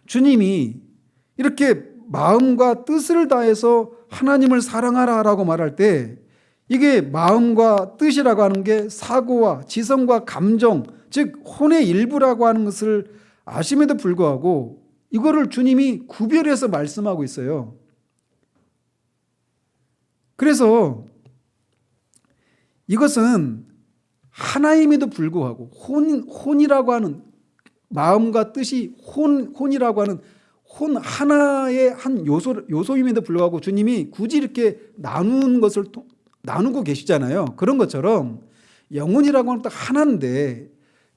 주님이 이렇게 마음과 뜻을 다해서 하나님을 사랑하라라고 말할 때 이게 마음과 뜻이라고 하는 게 사고와 지성과 감정 즉 혼의 일부라고 하는 것을 아심에도 불구하고 이거를 주님이 구별해서 말씀하고 있어요. 그래서 이것은 하나임에도 불구하고 혼이라고 하는 마음과 뜻이 혼이라고 하는 혼 하나의 한 요소임에도 불구하고 주님이 굳이 이렇게 나누는 것을 나누고 계시잖아요. 그런 것처럼 영혼이라고 하는 또 하나인데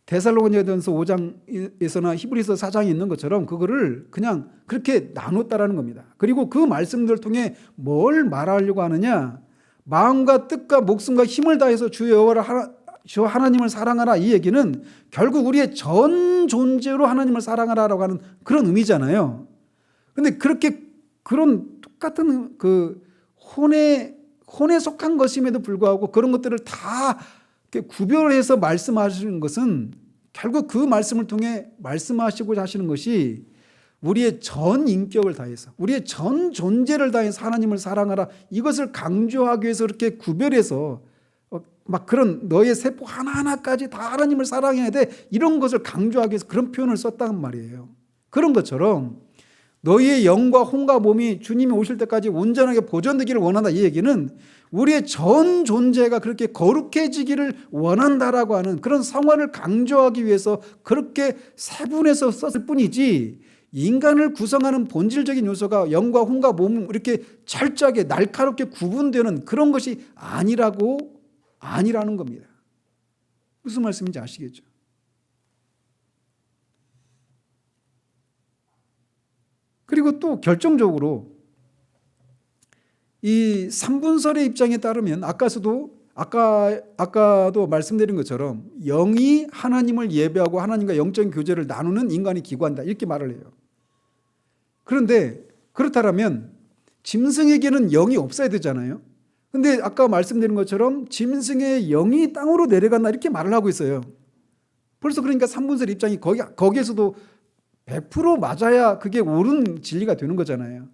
데살로니가전서 5장에서나 히브리서 4장에 있는 것처럼 그거를 그냥 그렇게 나눴다라는 겁니다. 그리고 그 말씀들을 통해 뭘 말하려고 하느냐, 마음과 뜻과 목숨과 힘을 다해서 주 하나님을 사랑하라, 이 얘기는 결국 우리의 전 존재로 하나님을 사랑하라라고 하는 그런 의미잖아요. 그런데 그런 똑같은 그 혼에 속한 것임에도 불구하고 그런 것들을 다 구별해서 말씀하시는 것은 결국 그 말씀을 통해 말씀하시고자 하시는 것이 우리의 전 인격을 다해서, 우리의 전 존재를 다해서 하나님을 사랑하라, 이것을 강조하기 위해서 그렇게 구별해서 막 그런 너의 세포 하나하나까지 다 하나님을 사랑해야 돼, 이런 것을 강조하기 위해서 그런 표현을 썼단 말이에요. 그런 것처럼 너희의 영과 혼과 몸이 주님이 오실 때까지 온전하게 보존되기를 원한다, 이 얘기는 우리의 전 존재가 그렇게 거룩해지기를 원한다라고 하는 그런 상황을 강조하기 위해서 그렇게 세분해서 썼을 뿐이지, 인간을 구성하는 본질적인 요소가 영과 혼과 몸 이렇게 철저하게 날카롭게 구분되는 그런 것이 아니라는 겁니다. 무슨 말씀인지 아시겠죠? 그리고 또 결정적으로 이 삼분설의 입장에 따르면 아까도 말씀드린 것처럼 영이 하나님을 예배하고 하나님과 영적인 교제를 나누는 인간의 기관이다, 이렇게 말을 해요. 그런데 그렇다면 짐승에게는 영이 없어야 되잖아요. 그런데 아까 말씀드린 것처럼 짐승의 영이 땅으로 내려간다, 이렇게 말을 하고 있어요. 벌써 그러니까 삼분설 입장이 거기에서도 100% 맞아야 그게 옳은 진리가 되는 거잖아요.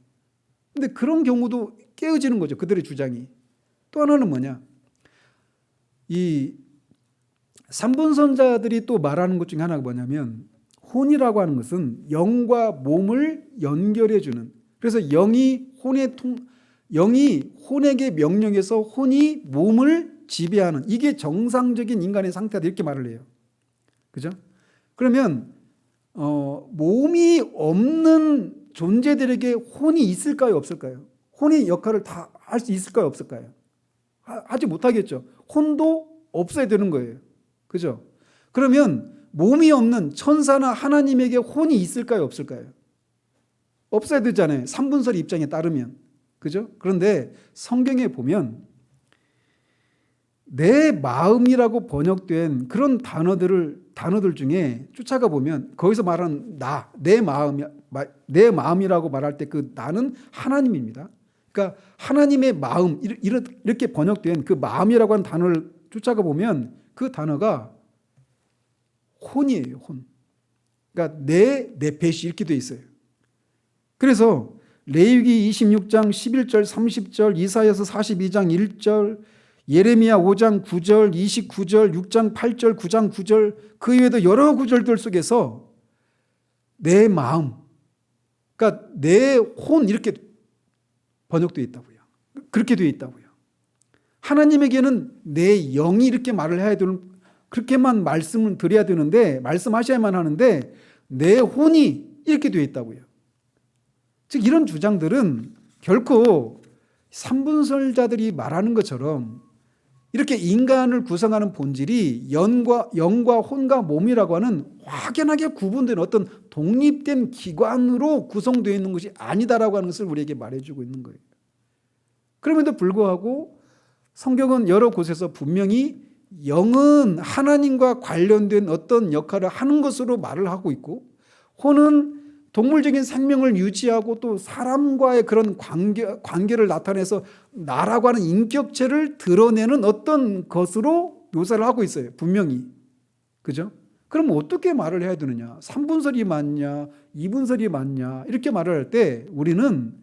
그런데 그런 경우도 깨어지는 거죠, 그들의 주장이. 또 하나는 뭐냐, 이 삼분선자들이 또 말하는 것 중에 하나가 뭐냐면, 혼이라고 하는 것은 영과 몸을 연결해 주는, 그래서 영이 혼에게 명령해서 혼이 몸을 지배하는, 이게 정상적인 인간의 상태다, 이렇게 말을 해요. 그죠? 그러면 몸이 없는 존재들에게 혼이 있을까요, 없을까요? 혼의 역할을 다 할 수 있을까요, 없을까요? 하지 못하겠죠. 혼도 없어야 되는 거예요. 그죠? 그러면 몸이 없는 천사나 하나님에게 혼이 있을까요, 없을까요? 없어야 되잖아요, 삼분설 입장에 따르면. 그죠? 그런데 성경에 보면 내 마음이라고 번역된 그런 단어들 중에 쫓아가 보면 거기서 말하는 내 마음이라고 말할 때 그 나는 하나님입니다. 그러니까 하나님의 마음, 이렇게 번역된 그 마음이라고 하는 단어를 쫓아가 보면 그 단어가 혼이에요, 혼. 그러니까 내 배시, 이렇게 돼 있어요. 그래서 레위기 26장 11절 30절, 이사야서 42장 1절, 예레미야 5장 9절, 29절, 6장 8절, 9장 9절, 그 외에도 여러 구절들 속에서 내 마음, 그러니까 내 혼, 이렇게 번역되어 있다고요. 그렇게 되어 있다고요. 하나님에게는 내 영이 이렇게 말을 해야 되는, 그렇게만 말씀을 드려야 되는데, 말씀하셔야만 하는데 내 혼이 이렇게 되어 있다고요. 즉 이런 주장들은 결코 삼분설자들이 말하는 것처럼 이렇게 인간을 구성하는 본질이 영과 혼과 몸이라고 하는 확연하게 구분된 어떤 독립된 기관으로 구성되어 있는 것이 아니다라고 하는 것을 우리에게 말해주고 있는 거예요. 그럼에도 불구하고 성경은 여러 곳에서 분명히 영은 하나님과 관련된 어떤 역할을 하는 것으로 말을 하고 있고, 혼은 동물적인 생명을 유지하고 또 사람과의 그런 관계를 나타내서 나라고 하는 인격체를 드러내는 어떤 것으로 묘사를 하고 있어요, 분명히. 그죠? 그럼 어떻게 말을 해야 되느냐? 3분설이 맞냐? 2분설이 맞냐? 이렇게 말을 할 때 우리는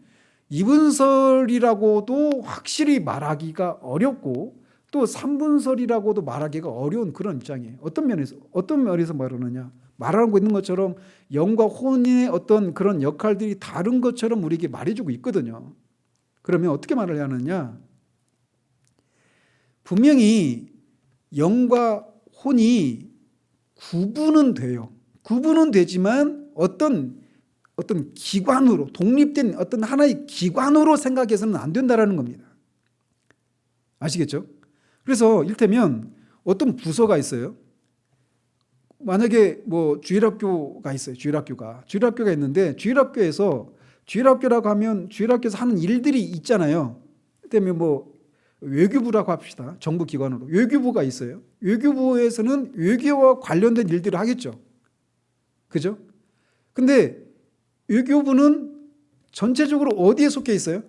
2분설이라고도 확실히 말하기가 어렵고 또 3분설이라고도 말하기가 어려운 그런 입장이에요. 어떤 면에서 말하느냐? 말하고 있는 것처럼 영과 혼의 어떤 그런 역할들이 다른 것처럼 우리에게 말해주고 있거든요. 그러면 어떻게 말을 하느냐? 분명히 영과 혼이 구분은 돼요. 구분은 되지만 어떤 기관으로, 독립된 어떤 하나의 기관으로 생각해서는 안 된다라는 겁니다. 아시겠죠? 그래서 이를테면 어떤 부서가 있어요. 만약에 뭐 주일학교가 있어요. 주일학교가 있는데 주일학교라고 하면 주일학교에서 하는 일들이 있잖아요. 그다음에 뭐 외교부라고 합시다. 정부 기관으로 외교부가 있어요. 외교부에서는 외교와 관련된 일들을 하겠죠. 그죠? 근데 외교부는 전체적으로 어디에 속해 있어요?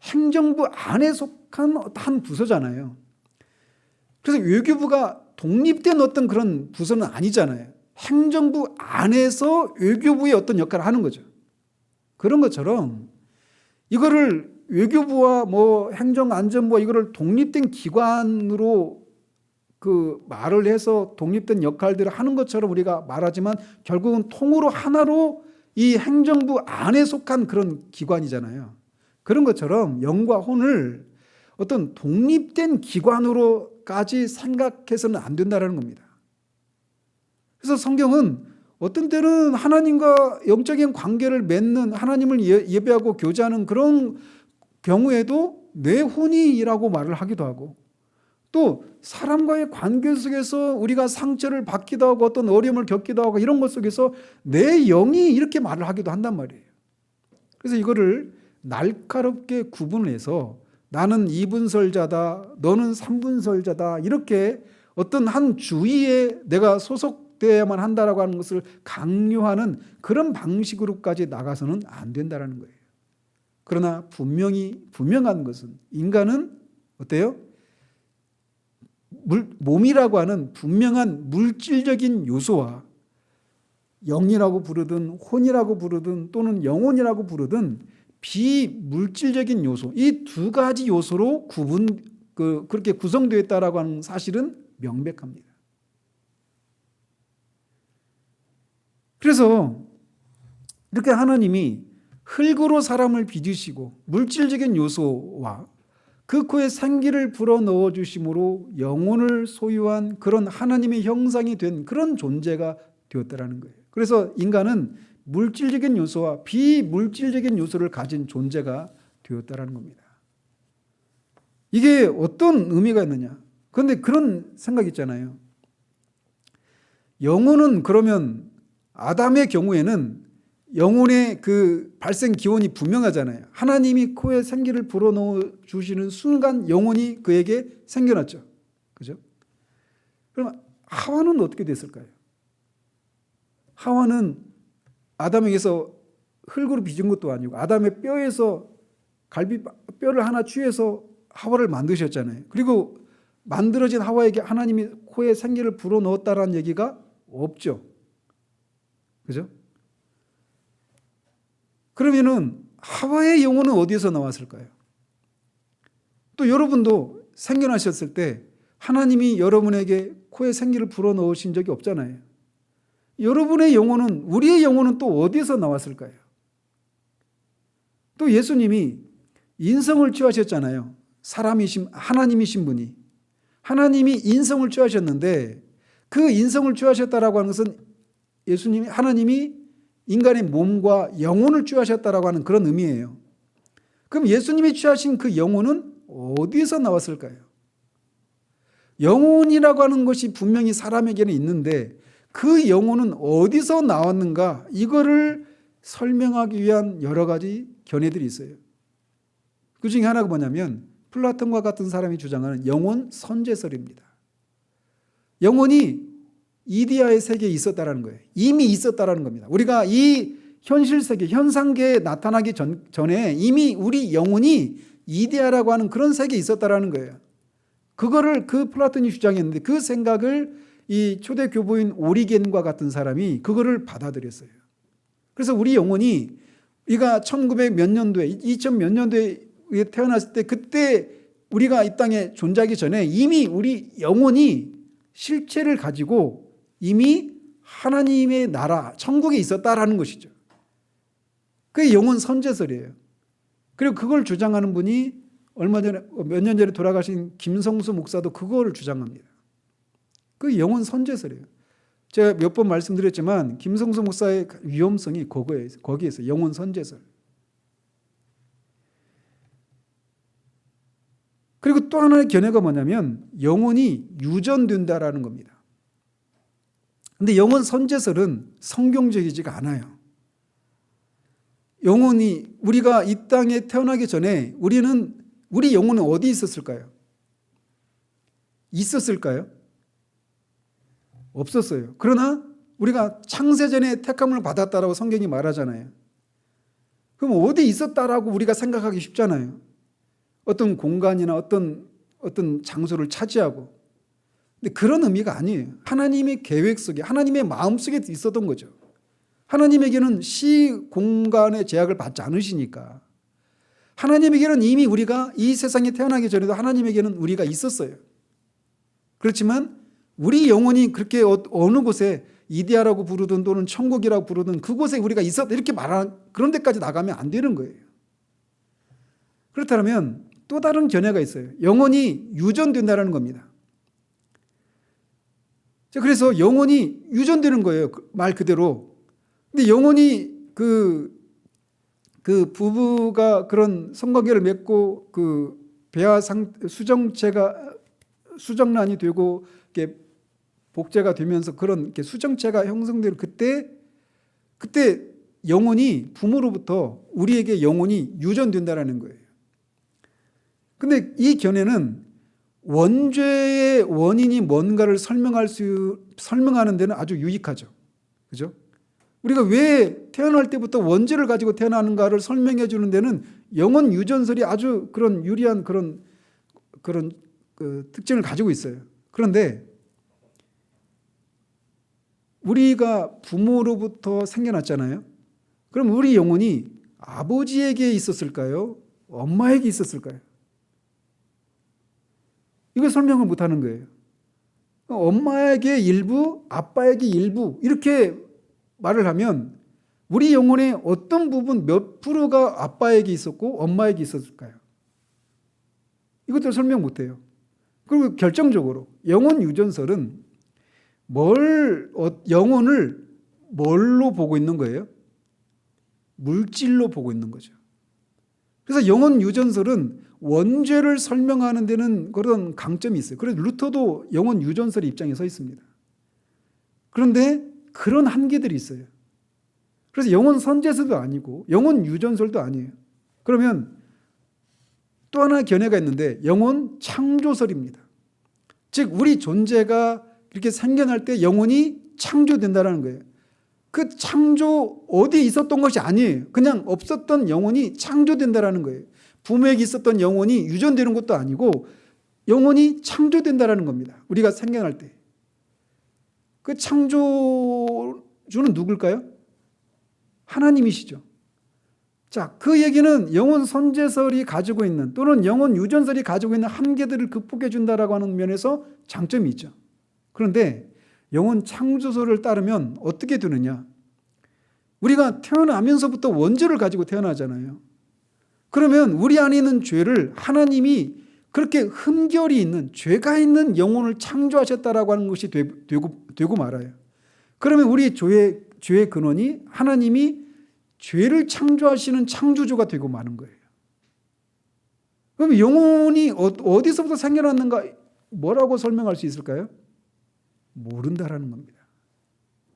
행정부 안에 속한 한 부서잖아요. 그래서 외교부가 독립된 어떤 그런 부서는 아니잖아요. 행정부 안에서 외교부의 어떤 역할을 하는 거죠. 그런 것처럼 이거를 외교부와 뭐 행정안전부와 이거를 독립된 기관으로 그 말을 해서 독립된 역할들을 하는 것처럼 우리가 말하지만 결국은 통으로 하나로 이 행정부 안에 속한 그런 기관이잖아요. 그런 것처럼 영과 혼을 어떤 독립된 기관으로까지 생각해서는 안 된다는 겁니다. 그래서 성경은 어떤 때는 하나님과 영적인 관계를 맺는, 하나님을 예배하고 교제하는 그런 경우에도 내 혼이라고 말을 하기도 하고, 또 사람과의 관계 속에서 우리가 상처를 받기도 하고 어떤 어려움을 겪기도 하고 이런 것 속에서 내 영이 이렇게 말을 하기도 한단 말이에요. 그래서 이거를 날카롭게 구분해서 나는 2분설자다, 너는 3분설자다, 이렇게 어떤 한 주의에 내가 소속되어야만 한다라고 하는 것을 강요하는 그런 방식으로까지 나가서는 안 된다는 거예요. 그러나 분명한 것은 인간은 어때요? 몸이라고 하는 분명한 물질적인 요소와 영이라고 부르든 혼이라고 부르든 또는 영혼이라고 부르든 비물질적인 요소, 이 두 가지 요소로 그렇게 구성되어 있다라고 하는 사실은 명백합니다. 그래서 이렇게 하나님이 흙으로 사람을 빚으시고 물질적인 요소와 그 코에 생기를 불어넣어 주심으로 영혼을 소유한 그런 하나님의 형상이 된 그런 존재가 되었다라는 거예요. 그래서 인간은 물질적인 요소와 비물질적인 요소를 가진 존재가 되었다라는 겁니다. 이게 어떤 의미가 있느냐? 그런데 그런 생각 있잖아요. 영혼은 그러면 아담의 경우에는 영혼의 그 발생 기원이 분명하잖아요. 하나님이 코에 생기를 불어넣어 주시는 순간 영혼이 그에게 생겨났죠. 그죠? 그럼 하와는 어떻게 됐을까요? 하와는 아담에게서 흙으로 빚은 것도 아니고 아담의 뼈에서 뼈를 하나 취해서 하와를 만드셨잖아요. 그리고 만들어진 하와에게 하나님이 코에 생기를 불어넣었다라는 얘기가 없죠. 그죠? 그러면은 하와의 영혼은 어디에서 나왔을까요? 또 여러분도 생겨나셨을 때 하나님이 여러분에게 코에 생기를 불어넣으신 적이 없잖아요. 여러분의 영혼은, 우리의 영혼은 또 어디에서 나왔을까요? 또 예수님이 인성을 취하셨잖아요. 하나님이신 분이. 하나님이 인성을 취하셨는데 그 인성을 취하셨다라고 하는 것은 하나님이 인간의 몸과 영혼을 취하셨다라고 하는 그런 의미예요. 그럼 예수님이 취하신 그 영혼은 어디에서 나왔을까요? 영혼이라고 하는 것이 분명히 사람에게는 있는데 그 영혼은 어디서 나왔는가, 이거를 설명하기 위한 여러 가지 견해들이 있어요. 그 중에 하나가 뭐냐면 플라톤과 같은 사람이 주장하는 영혼 선제설입니다. 영혼이 이데아의 세계에 있었다라는 거예요. 이미 있었다라는 겁니다. 우리가 이 현실 세계, 현상계에 나타나기 전에 이미 우리 영혼이 이데아라고 하는 그런 세계에 있었다라는 거예요. 그거를 그 플라톤이 주장했는데 그 생각을 이 초대 교부인 오리겐과 같은 사람이 그거를 받아들였어요. 그래서 우리 영혼이 우리가 1900 몇 년도에 2000 몇 년도에 태어났을 때 그때 우리가 이 땅에 존재하기 전에 이미 우리 영혼이 실체를 가지고 이미 하나님의 나라, 천국에 있었다라는 것이죠. 그게 영혼 선제설이에요. 그리고 그걸 주장하는 분이 얼마 전에 몇 년 전에 돌아가신 김성수 목사도 그걸 주장합니다. 그 영혼 선제설이에요. 제가 몇 번 말씀드렸지만 김성수 목사의 위험성이 거기에서 영혼 선제설. 그리고 또 하나의 견해가 뭐냐면 영혼이 유전된다라는 겁니다. 근데 영혼 선제설은 성경적이지가 않아요. 영혼이 우리가 이 땅에 태어나기 전에 우리 영혼은 어디 있었을까요? 있었을까요? 없었어요. 그러나 우리가 창세전에 택함을 받았다라고 성경이 말하잖아요. 그럼 어디 있었다라고 우리가 생각하기 쉽잖아요. 어떤 공간이나 어떤 장소를 차지하고. 근데 그런 의미가 아니에요. 하나님의 계획 속에, 하나님의 마음 속에 있었던 거죠. 하나님에게는 시 공간의 제약을 받지 않으시니까. 하나님에게는 이미 우리가 이 세상에 태어나기 전에도 하나님에게는 우리가 있었어요. 그렇지만 우리 영혼이 그렇게 어느 곳에 이데아라고 부르든 또는 천국이라고 부르든 그곳에 우리가 있었다 이렇게 말하는 그런 데까지 나가면 안 되는 거예요. 그렇다면 또 다른 견해가 있어요. 영혼이 유전된다는 겁니다. 그래서 영혼이 유전되는 거예요. 말 그대로. 근데 영혼이 그 부부가 그런 성관계를 맺고 그 배아 수정란이 되고 이렇게 복제가 되면서 그런 이렇게 수정체가 형성되는 그때 영혼이 부모로부터 우리에게 영혼이 유전된다라는 거예요. 근데 이 견해는 원죄의 원인이 뭔가를 설명하는 데는 아주 유익하죠. 그죠? 우리가 왜 태어날 때부터 원죄를 가지고 태어나는가를 설명해 주는 데는 영혼 유전설이 아주 그런 유리한 그런 특징을 가지고 있어요. 그런데 우리가 부모로부터 생겨났잖아요. 그럼 우리 영혼이 아버지에게 있었을까요? 엄마에게 있었을까요? 이걸 설명을 못하는 거예요. 엄마에게 일부, 아빠에게 일부 이렇게 말을 하면 우리 영혼의 어떤 부분 몇 프로가 아빠에게 있었고 엄마에게 있었을까요? 이것도 설명 못해요. 그리고 결정적으로 영혼 유전설은 영혼을 뭘로 보고 있는 거예요? 물질로 보고 있는 거죠. 그래서 영혼 유전설은 원죄를 설명하는 데는 그런 강점이 있어요. 그래서 루터도 영혼 유전설의 입장에 서 있습니다. 그런데 그런 한계들이 있어요. 그래서 영혼 선제설도 아니고 영혼 유전설도 아니에요. 그러면 또 하나의 견해가 있는데 영혼 창조설입니다. 즉 우리 존재가 이렇게 생겨날 때 영혼이 창조된다는 거예요. 그 창조 어디에 있었던 것이 아니에요. 그냥 없었던 영혼이 창조된다는 거예요. 부모에게 있었던 영혼이 유전되는 것도 아니고 영혼이 창조된다는 겁니다. 우리가 생겨날 때. 그 창조주는 누굴까요? 하나님이시죠. 자, 그 얘기는 영혼 선제설이 가지고 있는 또는 영혼 유전설이 가지고 있는 한계들을 극복해 준다라고 하는 면에서 장점이 있죠. 그런데 영혼 창조설을 따르면 어떻게 되느냐? 우리가 태어나면서부터 원죄를 가지고 태어나잖아요. 그러면 우리 안에 있는 죄를 하나님이 그렇게 흠결이 있는 죄가 있는 영혼을 창조하셨다라고 하는 것이 되고 말아요. 그러면 우리 죄의 근원이 하나님이 죄를 창조하시는 창조주가 되고 마는 거예요. 그럼 영혼이 어디서부터 생겨났는가 뭐라고 설명할 수 있을까요? 모른다라는 겁니다.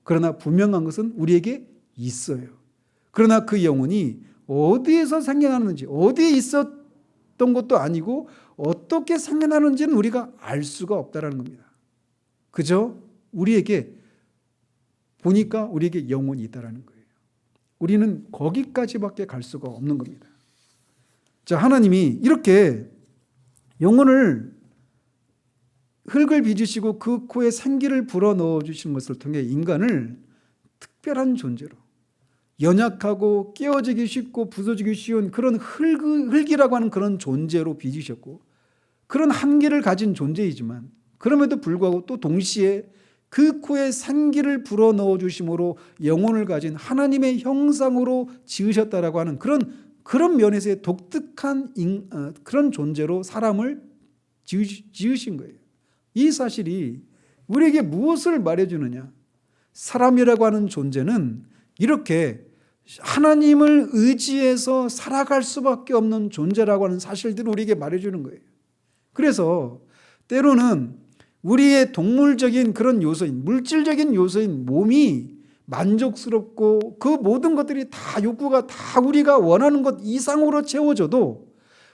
그러나 분명한 것은 우리에게 있어요. 그러나 그 영혼이 어디에서 생겨났는지 어디에 있었던 것도 아니고 어떻게 생겨나는지는 우리가 알 수가 없다는 겁니다. 그저 우리에게 보니까 우리에게 영혼이 있다는 거예요. 우리는 거기까지밖에 갈 수가 없는 겁니다. 자, 하나님이 이렇게 영혼을 흙을 빚으시고 그 코에 생기를 불어넣어 주시는 것을 통해 인간을 특별한 존재로 연약하고 깨어지기 쉽고 부서지기 쉬운 그런 흙이라고 하는 그런 존재로 빚으셨고 그런 한계를 가진 존재이지만 그럼에도 불구하고 또 동시에 그 코에 생기를 불어넣어 주심으로 영혼을 가진 하나님의 형상으로 지으셨다라고 하는 그런 면에서의 독특한 그런 존재로 사람을 지으신 거예요. 이 사실이 우리에게 무엇을 말해주느냐? 사람이라고 하는 존재는 이렇게 하나님을 의지해서 살아갈 수밖에 없는 존재라고 하는 사실들을 우리에게 말해주는 거예요. 그래서 때로는 우리의 동물적인 그런 요소인, 물질적인 요소인 몸이 만족스럽고 그 모든 것들이 다 욕구가 다 우리가 원하는 것 이상으로 채워져도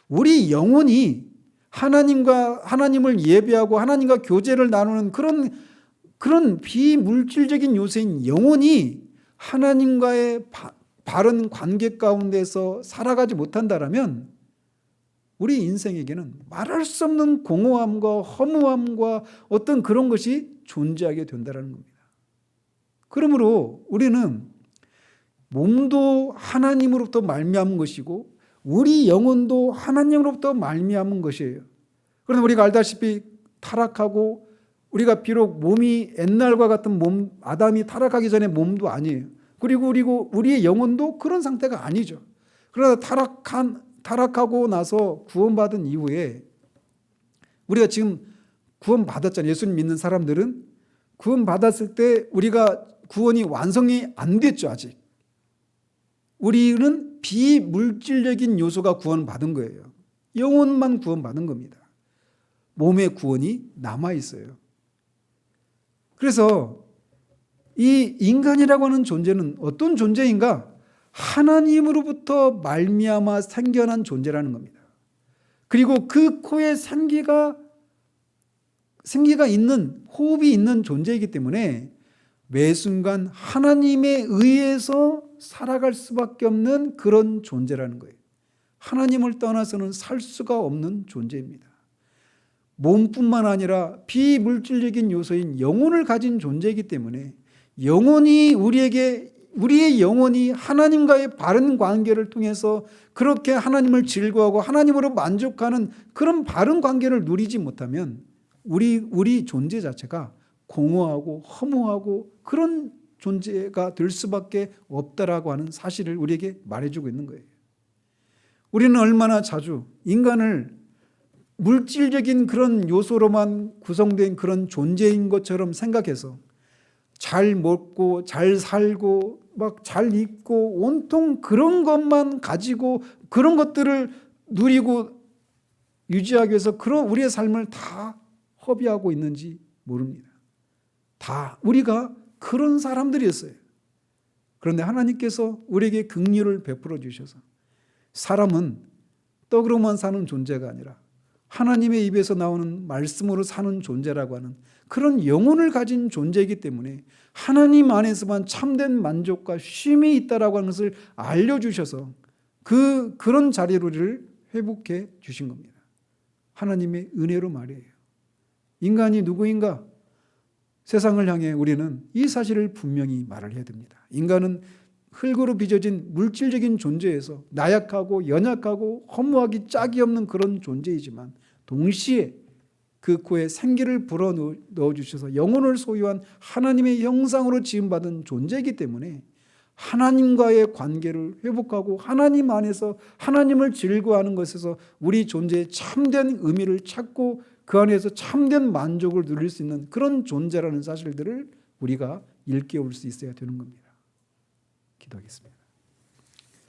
우리 영혼이 하나님을 예배하고 하나님과 교제를 나누는 그런 비물질적인 요소인 영혼이 하나님과의 바른 관계 가운데서 살아가지 못한다라면 우리 인생에게는 말할 수 없는 공허함과 허무함과 어떤 그런 것이 존재하게 된다는 겁니다. 그러므로 우리는 몸도 하나님으로부터 말미암은 것이고 우리 영혼도 하나님으로부터 말미암은 것이에요. 그런데 우리가 알다시피 타락하고 우리가 비록 몸이 옛날과 같은 몸, 아담이 타락하기 전에 몸도 아니에요. 그리고 우리의 영혼도 그런 상태가 아니죠. 그러나 타락하고 나서 구원받은 이후에 우리가 지금 구원받았잖아요. 예수님 믿는 사람들은 구원받았을 때 우리가 구원이 완성이 안 됐죠. 아직. 우리는 비물질적인 요소가 구원받은 거예요. 영혼만 구원받은 겁니다. 몸의 구원이 남아있어요. 그래서 이 인간이라고 하는 존재는 어떤 존재인가? 하나님으로부터 말미암아 생겨난 존재라는 겁니다. 그리고 그 코에 생기가 있는, 호흡이 있는 존재이기 때문에 매 순간 하나님에 의해서 살아갈 수밖에 없는 그런 존재라는 거예요. 하나님을 떠나서는 살 수가 없는 존재입니다. 몸뿐만 아니라 비물질적인 요소인 영혼을 가진 존재이기 때문에 우리의 영혼이 하나님과의 바른 관계를 통해서 그렇게 하나님을 즐거워하고 하나님으로 만족하는 그런 바른 관계를 누리지 못하면 우리 존재 자체가 공허하고 허무하고 그런 존재가 될 수밖에 없다라고 하는 사실을 우리에게 말해주고 있는 거예요. 우리는 얼마나 자주 인간을 물질적인 그런 요소로만 구성된 그런 존재인 것처럼 생각해서 잘 먹고 잘 살고 막 잘 입고 온통 그런 것만 가지고 그런 것들을 누리고 유지하기 위해서 그런 우리의 삶을 다 허비하고 있는지 모릅니다. 다 우리가 그런 사람들이었어요. 그런데 하나님께서 우리에게 긍휼을 베풀어 주셔서 사람은 떡으로만 사는 존재가 아니라 하나님의 입에서 나오는 말씀으로 사는 존재라고 하는 그런 영혼을 가진 존재이기 때문에 하나님 안에서만 참된 만족과 쉼이 있다라고 하는 것을 알려주셔서 그런 자리를 회복해 주신 겁니다. 하나님의 은혜로 말이에요. 인간이 누구인가? 세상을 향해 우리는 이 사실을 분명히 말을 해야 됩니다. 인간은 흙으로 빚어진 물질적인 존재에서 나약하고 연약하고 허무하기 짝이 없는 그런 존재이지만 동시에 그 코에 생기를 불어넣어 주셔서 영혼을 소유한 하나님의 형상으로 지음받은 존재이기 때문에 하나님과의 관계를 회복하고 하나님 안에서 하나님을 즐거워하는 것에서 우리 존재의 참된 의미를 찾고 그 안에서 참된 만족을 누릴 수 있는 그런 존재라는 사실들을 우리가 일깨울 수 있어야 되는 겁니다. 기도하겠습니다.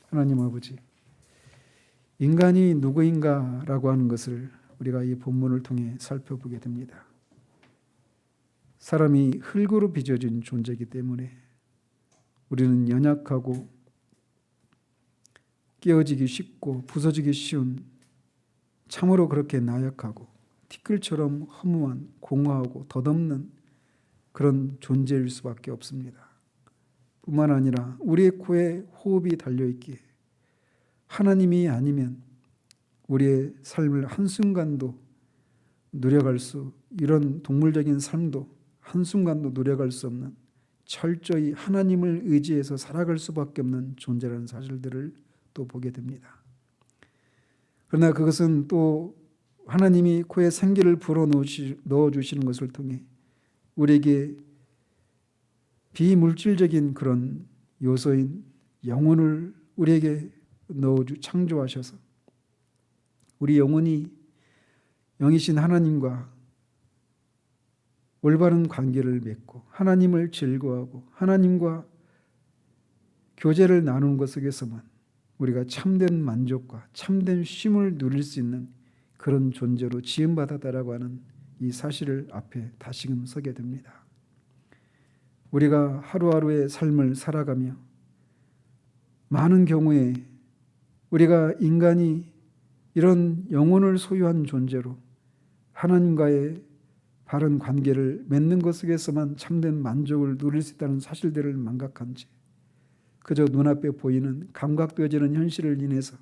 하나님 아버지, 인간이 누구인가라고 하는 것을 우리가 이 본문을 통해 살펴보게 됩니다. 사람이 흙으로 빚어진 존재이기 때문에 우리는 연약하고 깨어지기 쉽고 부서지기 쉬운 참으로 그렇게 나약하고 티끌처럼 허무한 공허하고 덧없는 그런 존재일 수밖에 없습니다. 뿐만 아니라 우리의 코에 호흡이 달려있기에 하나님이 아니면 우리의 삶을 한순간도 누려갈 수, 이런 동물적인 삶도 한순간도 누려갈 수 없는 철저히 하나님을 의지해서 살아갈 수밖에 없는 존재라는 사실들을 또 보게 됩니다. 그러나 그것은 또 하나님이 코에 생기를 불어넣어 주시는 것을 통해 우리에게 비물질적인 그런 요소인 영혼을 우리에게 창조하셔서 우리 영혼이 영이신 하나님과 올바른 관계를 맺고 하나님을 즐거워하고 하나님과 교제를 나누는 것 속에서만 우리가 참된 만족과 참된 쉼을 누릴 수 있는 그런 존재로 지음받았다라고 하는 이 사실을 앞에 다시금 서게 됩니다. 우리가 하루하루의 삶을 살아가며 많은 경우에 우리가 인간이 이런 영혼을 소유한 존재로 하나님과의 바른 관계를 맺는 것 속에서만 참된 만족을 누릴 수 있다는 사실들을 망각한 채 그저 눈앞에 보이는 감각되어지는 현실을 인해서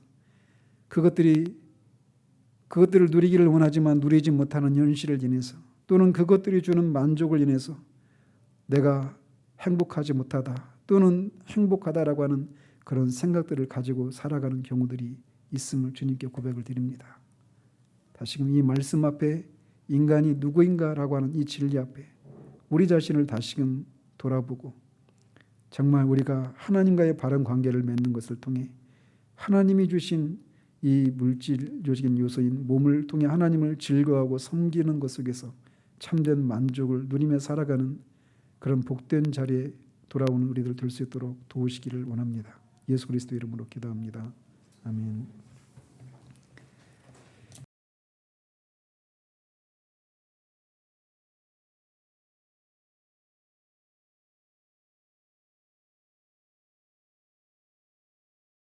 그것들을 누리기를 원하지만 누리지 못하는 현실을 인해서 또는 그것들이 주는 만족을 인해서 내가 행복하지 못하다 또는 행복하다라고 하는 그런 생각들을 가지고 살아가는 경우들이 있음을 주님께 고백을 드립니다. 다시금 이 말씀 앞에 인간이 누구인가라고 하는 이 진리 앞에 우리 자신을 다시금 돌아보고 정말 우리가 하나님과의 바른 관계를 맺는 것을 통해 하나님이 주신 이 물질적인 요소인 몸을 통해 하나님을 즐거워하고 섬기는 것 속에서 참된 만족을 누리며 살아가는 그런 복된 자리에 돌아오는 우리들 될 수 있도록 도우시기를 원합니다. 예수 그리스도 이름으로 기도합니다. 아멘.